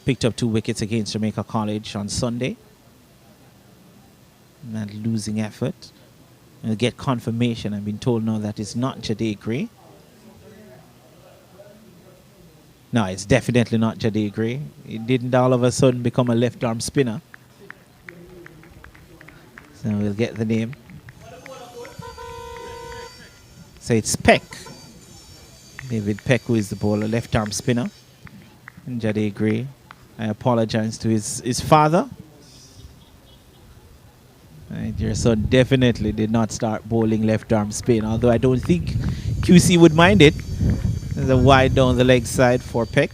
Picked up 2 wickets against Jamaica College on Sunday. Not losing effort. And get confirmation. I've been told now that it's not Jade Gray. No, it's definitely not Jade Gray. It didn't all of a sudden become a left arm spinner. So we'll get the name. So it's Peck. David Peck, who is the bowler, left arm spinner. And Jade Gray. I apologize to his father. Right, your son definitely did not start bowling left arm spin, although I don't think QC would mind it. There's a wide down the leg side for Peck.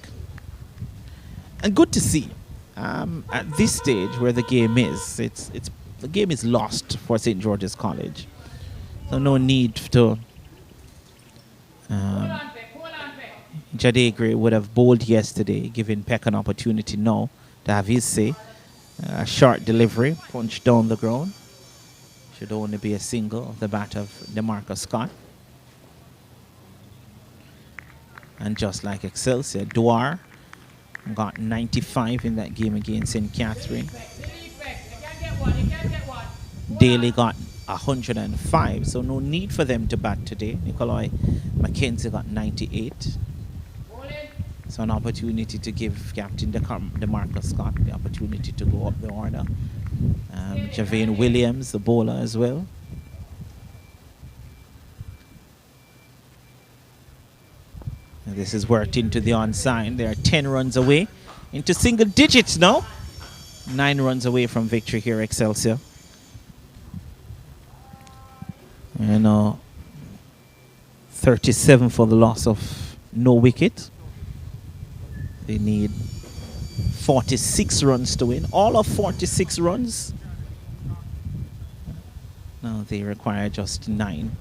And good to see. At this stage where the game is, the game is lost for St. George's College. So no need to... Jade Gray would have bowled yesterday, giving Peck an opportunity now to have his say. A short delivery, punched down the ground. Should only be a single of the bat of DeMarcus Scott. And just like Excelsior, Dwar got 95 in that game against St. Catherine. Daly got 105, so no need for them to bat today. Nikolai McKenzie got 98. So an opportunity to give Captain DeMarcus Scott the opportunity to go up the order. Javane Williams, the bowler as well. And this is worked into the onside. They are 10 runs away into single digits now. 9 runs away from victory here, Excelsior. And 37 for the loss of no wicket. They need 46 runs to win. All of 46 runs. Now they require just 9.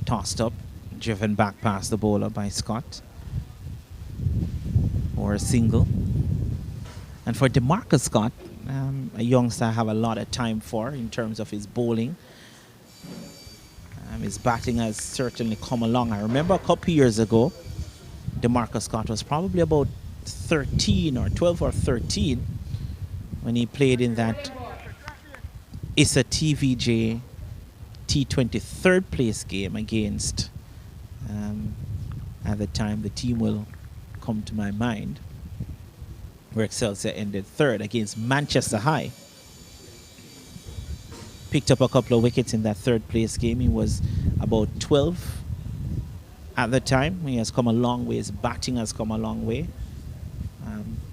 Tossed up, driven back past the bowler by Scott. Or a single. And for DeMarcus Scott, a youngster I have a lot of time for in terms of his bowling. His batting has certainly come along. I remember a couple years ago, DeMarcus Scott was probably about 13 or 12 or 13 when he played in that ISA TVJ T20 third place game against, at the time the team will come to my mind, where Excelsior ended 3rd against Manchester High. Picked up a couple of wickets in that 3rd place game. He was about 12 at the time. He has come a long way. His batting has come a long way.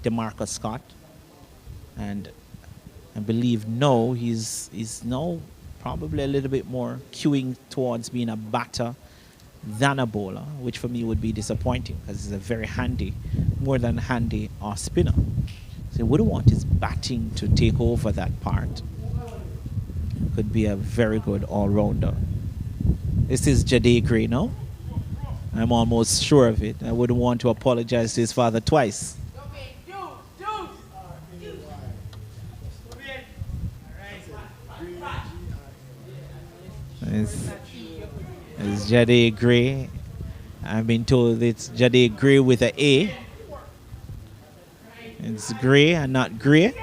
DeMarcus Scott. And I believe now he's now probably a little bit more queuing towards being a batter than a bowler, which for me would be disappointing because he's a very handy, more than handy off spinner. So you wouldn't want his batting to take over that part. Could be a very good all-rounder. This is Jade Gray now. I'm almost sure of it. I wouldn't want to apologize to his father twice. It's Jade Gray. I've been told it's Jade Gray with an A. It's Gray and not Gray.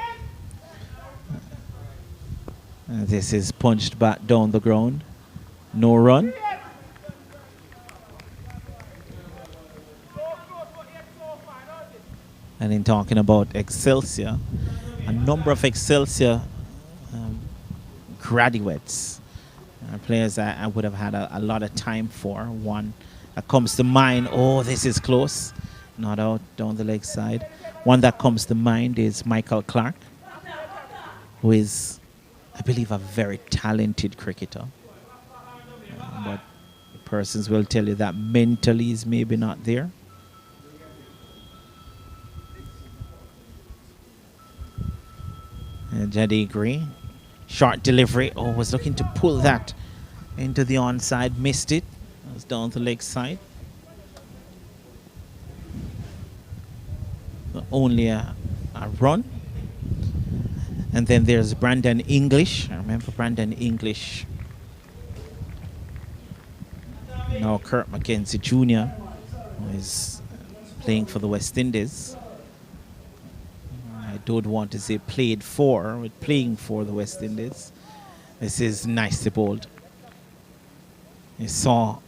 This is punched back down the ground. No run. And in talking about Excelsior, a number of Excelsior graduates Players that I would have had a lot of time for. One that comes to mind, oh, this is close. Not out down the leg side. One that comes to mind is Michael Clark, who is, I believe, a very talented cricketer. But persons will tell you that mentally is maybe not there. Jade Gray, short delivery. Oh, was looking to pull that into the onside, missed it. It was down the leg side. But only a run. And then there's Brandon English. I remember Brandon English. Now Kurt McKenzie Jr., who is playing for the West Indies. I don't want to say playing for the West Indies. This is nicely bowled. You saw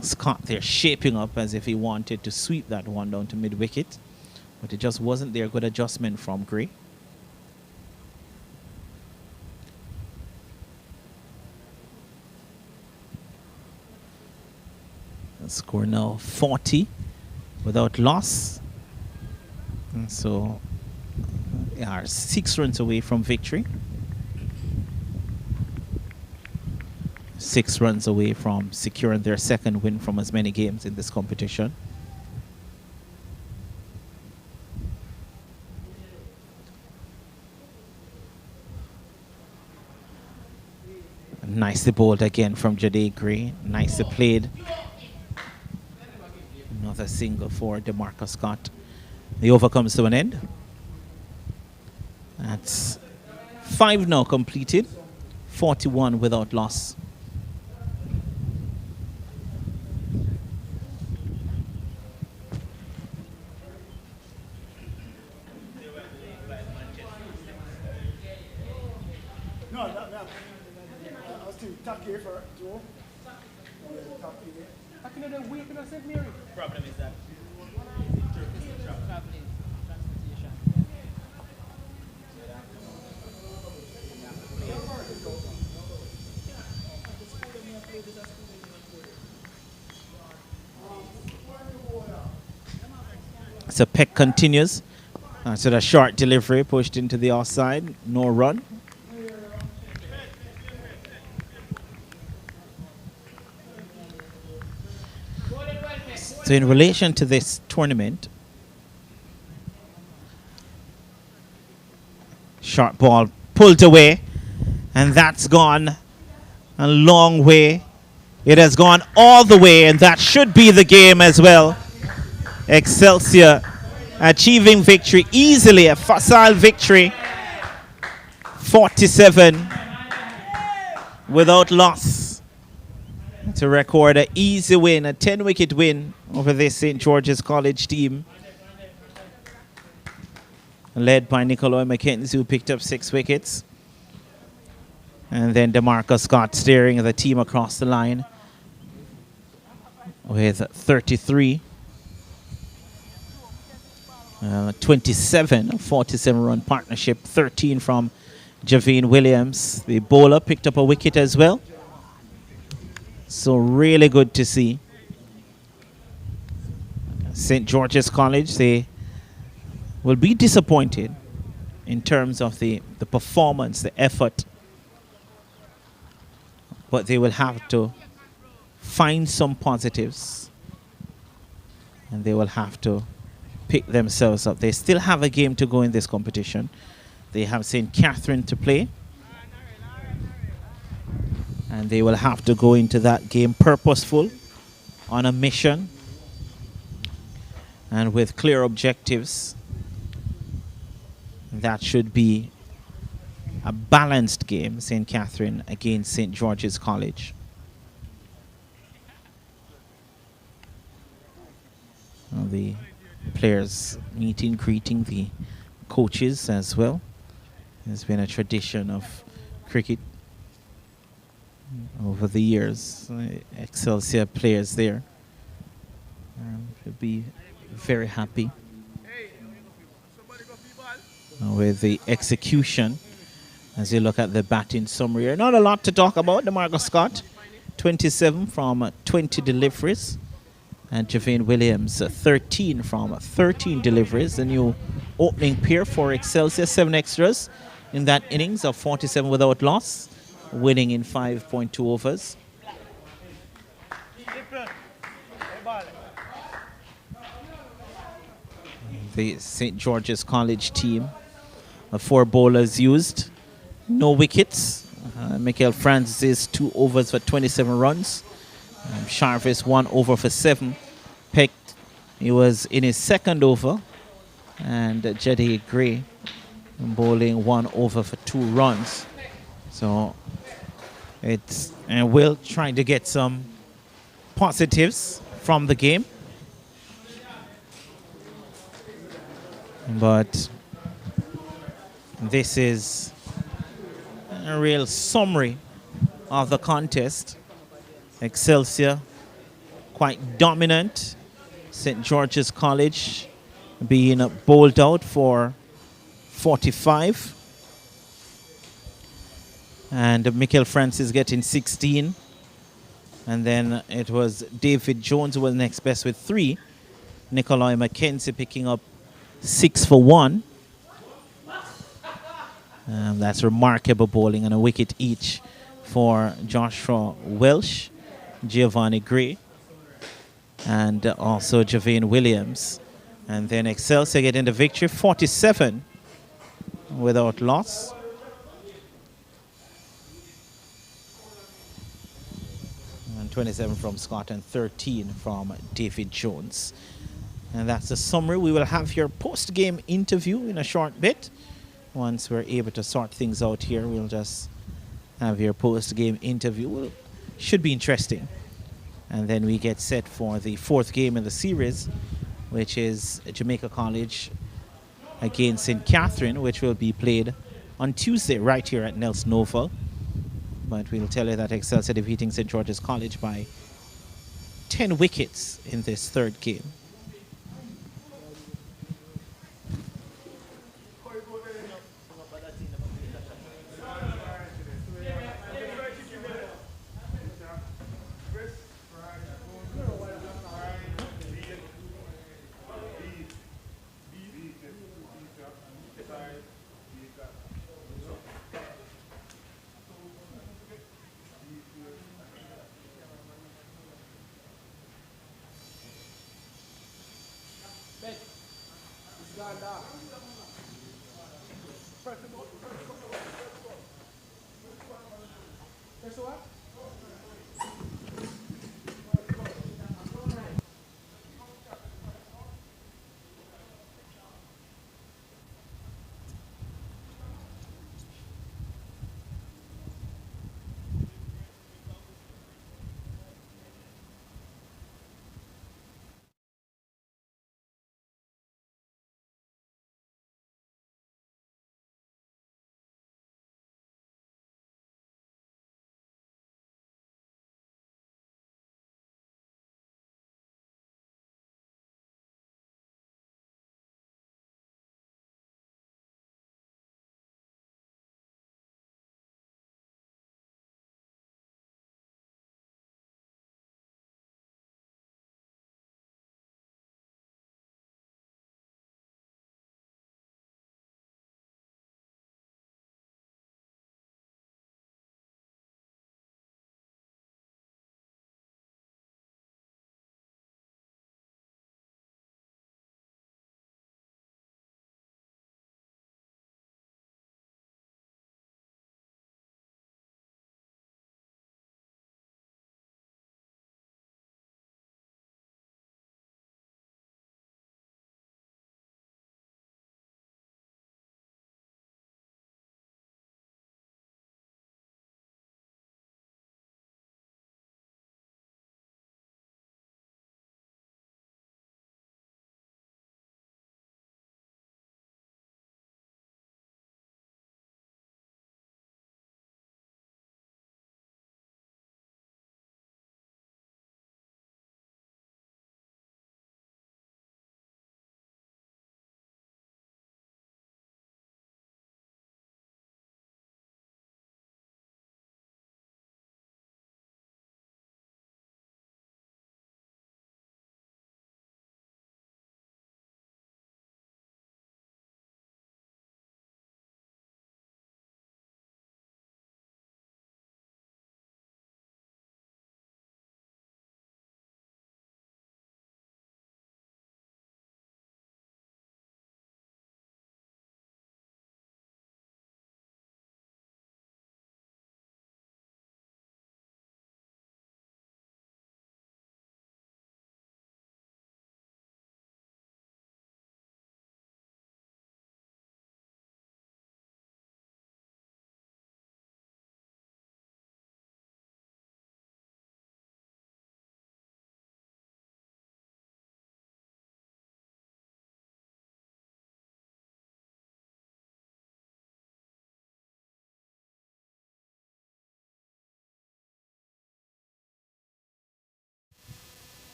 Scott there shaping up as if he wanted to sweep that one down to mid-wicket, but it just wasn't there. Good adjustment from Gray. The score now 40 without loss. And so they are 6 runs away from victory. 6 runs away from securing their second win from as many games in this competition. Nicely bowled again from Jade Gray. Nicely played. Another single for DeMarcus Scott. The over comes to an end. That's 5 now completed. 41 without loss. No, I was still tacky for Joe. I can have wait in St. Mary. Problem is that So Peck continues. So the short delivery pushed into the offside. No run. So in relation to this tournament, short ball pulled away, and that's gone a long way. It has gone all the way, and that should be the game as well. Excelsior achieving victory easily, a facile victory, 47 without loss, to record an easy win, a 10-wicket win over this St. George's College team, led by Nicolai McKenzie, who picked up 6 wickets. And then DeMarcus Scott steering the team across the line with 33. 27, 47-run partnership, 13 from Javine Williams. The bowler picked up a wicket as well. So really good to see. St. George's College, they will be disappointed in terms of the performance, the effort. But they will have to find some positives. And they will have to pick themselves up. They still have a game to go in this competition. They have St. Catherine to play. And they will have to go into that game purposeful, on a mission, and with clear objectives. That should be a balanced game, St. Catherine against St. George's College. Well, the players meeting, greeting the coaches as well. There's been a tradition of cricket over the years. Excelsior players there should be very happy with the execution As you look at the batting summary here, not a lot to talk about. DeMarcus Scott, 27 from 20 deliveries. And Javane Williams, 13 from 13 deliveries. The new opening pair for Excelsior, 7 extras in that innings of 47 without loss, winning in 5.2 overs. The St. George's College team, 4 bowlers used, no wickets. Michael Francis 2 overs for 27 runs. Sharvis 1 over for 7. Peck, he was in his second over. And Jetty Gray bowling 1 over for 2 runs. So it's, and Will trying to get some positives from the game. But this is a real summary of the contest. Excelsior quite dominant. St. George's College being bowled out for 45. And Michael Francis getting 16. And then it was David Jones who was next best with 3. Nikolai McKenzie picking up 6 for 1. That's remarkable bowling and a wicket each for Joshua Walsh, Giovanni Gray, and also Javane Williams. And then Excelsior getting the victory, 47 without loss. And 27 from Scott and 13 from David Jones. And that's the summary. We will have your post-game interview in a short bit. Once we're able to sort things out here, we'll just have your post-game interview. Should be interesting. And then we get set for the 4th game in the series, which is Jamaica College against St. Catherine, which will be played on Tuesday right here at Nelson Oval. But we'll tell you that Excelsior defeating St. George's College by 10 wickets in this 3rd game. Press what?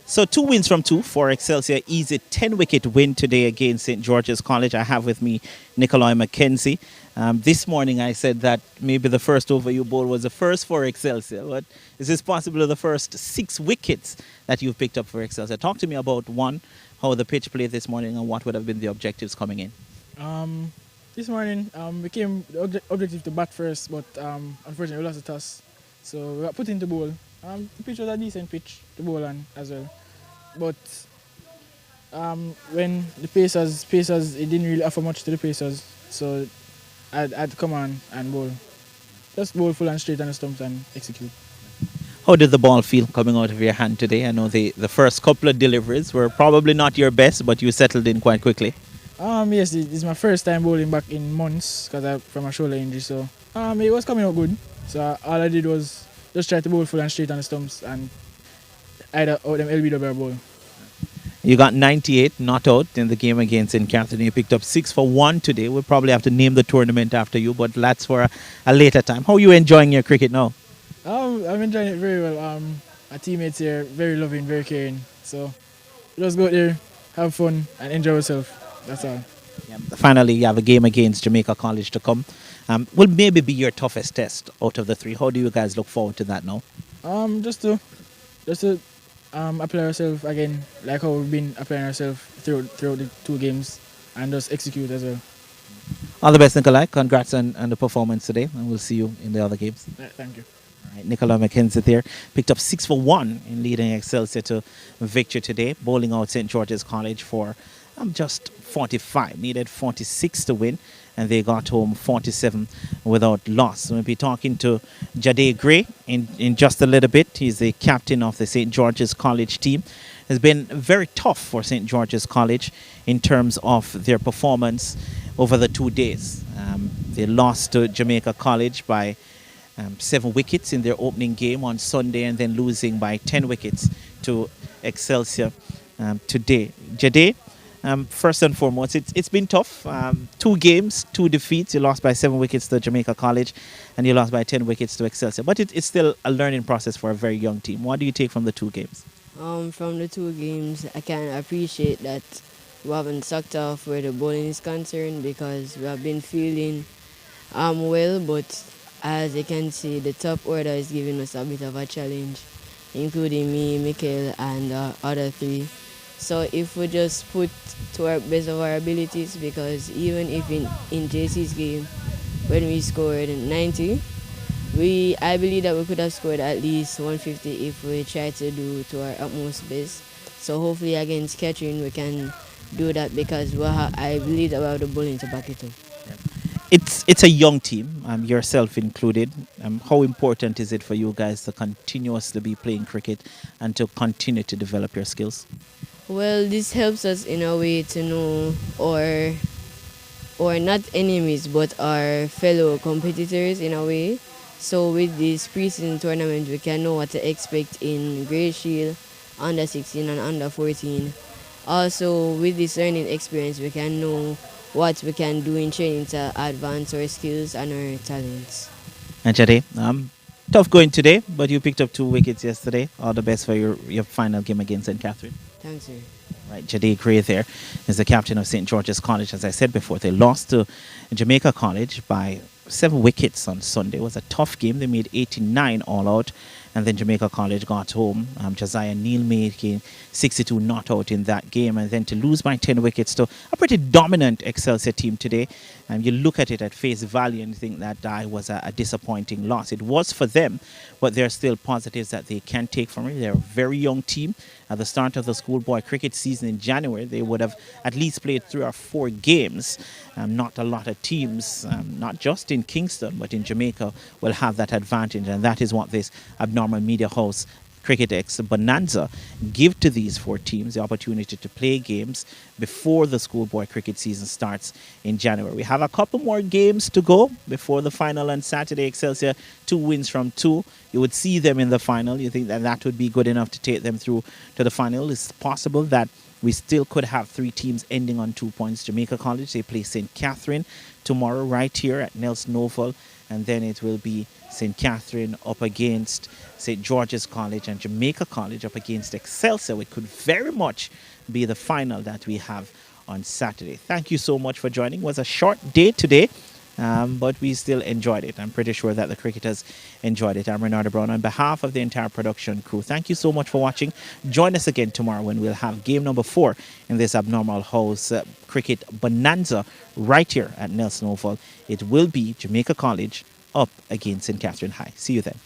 So 2 wins from 2 for Excelsior. Easy 10-wicket win today against St. George's College. I have with me Nikolai McKenzie. This morning I said that maybe the first over you bowl was the first for Excelsior. But is this possibly the first 6 wickets that you've picked up for Excelsior? Talk to me about, one, how the pitch played this morning and what would have been the objectives coming in. This morning became the objective to bat first, but unfortunately we lost the toss. So we got put into bowl. The pitch was a decent pitch to bowl on as well. But when the Pacers, it didn't really offer much to the Pacers. So I had to come on and bowl. Just bowl full and straight on the stumps and execute. How did the ball feel coming out of your hand today? I know the first couple of deliveries were probably not your best, but you settled in quite quickly. Yes, it's my first time bowling back in months because I'm from a shoulder injury. So it was coming out good. So all I did was just try to bowl full and straight on the stumps and either out them LBW or bowl. You got 98 not out in the game against St. Catherine. You picked up 6 for 1 today. We'll probably have to name the tournament after you, but that's for a later time. How are you enjoying your cricket now? I'm enjoying it very well. My teammates here very loving, very caring. So we just go out there, have fun, and enjoy ourselves. That's all. Yeah. Finally, you have a game against Jamaica College to come. Will maybe be your toughest test out of the 3. How do you guys look forward to that now? Just to apply ourselves again, like how we've been applying ourselves throughout the 2 games, and just execute as well. All the best, Nikolai. Congrats on the performance today, and we'll see you in the other games. Thank you. All right, Nikolai McKenzie there picked up 6 for 1 in leading Excelsior to victory today, bowling out St. George's College for just 45. Needed 46 to win, and they got home 47 without loss. We'll be talking to Jade Gray in just a little bit. He's the captain of the St. George's College team. It's been very tough for St. George's College in terms of their performance over the 2 days. They lost to Jamaica College by 7 wickets in their opening game on Sunday, and then losing by 10 wickets to Excelsior today. Jade, first and foremost, it's been tough. 2 games, 2 defeats. You lost by 7 wickets to Jamaica College, and you lost by 10 wickets to Excelsior. But it's still a learning process for a very young team. What do you take from the 2 games? From the 2 games, I can appreciate that we haven't sucked off where the bowling is concerned, because we have been feeling well, but as you can see, the top order is giving us a bit of a challenge, including me, Mikhail, and other 3. So if we just put to our best of our abilities, because even if in JC's game, when we scored 90, I believe that we could have scored at least 150 if we try to do to our utmost best. So hopefully against Catherine we can do that, because I believe that we have the bowling to back it up. It's a young team, yourself included. How important is it for you guys to continuously be playing cricket and to continue to develop your skills? Well, this helps us in a way to know or not enemies, but our fellow competitors in a way. So with this pre-season tournament, we can know what to expect in Grade Shield, under 16 and under 14. Also, with this learning experience, we can know what we can do in training to advance our skills and our talents. And Jade, tough going today, but you picked up 2 wickets yesterday. All the best for your final game against St. Catherine. Thanks, sir. Right, Jade Gray there is the captain of St. George's College. As I said before, they lost to Jamaica College by 7 wickets on Sunday. It was a tough game. They made 89 all out, and then Jamaica College got home. Josiah Neal making 62 not out in that game, and then to lose by 10 wickets to a pretty dominant Excelsior team today. You look at it at face value and think that was a disappointing loss. It was for them, but there are still positives that they can take from it. They're a very young team. At the start of the schoolboy cricket season in January, they would have at least played 3 or 4 games. Not a lot of teams, not just in Kingston, but in Jamaica, will have that advantage, and that is what this abnormal media house Cricket X Bonanza give to these 4 teams the opportunity to play games before the schoolboy cricket season starts in January. We have a couple more games to go before the final on Saturday. Excelsior 2 wins from 2. You would see them in the final. You think that would be good enough to take them through to the final? It's possible that We still could have 3 teams ending on 2 points. Jamaica College, they play St. Catherine tomorrow right here at Nelson Oval. And then it will be St. Catherine up against St. George's College and Jamaica College up against Excelsior. It could very much be the final that we have on Saturday. Thank you so much for joining. It was a short day today, but we still enjoyed it. I'm pretty sure that the cricketers enjoyed it. I'm Renardo Brown on behalf of the entire production crew. Thank you so much for watching. Join us again tomorrow when we'll have game number 4 in this Abnormal House Cricket Bonanza right here at Nelson Oval. It will be Jamaica College up against St. Catherine High. See you then.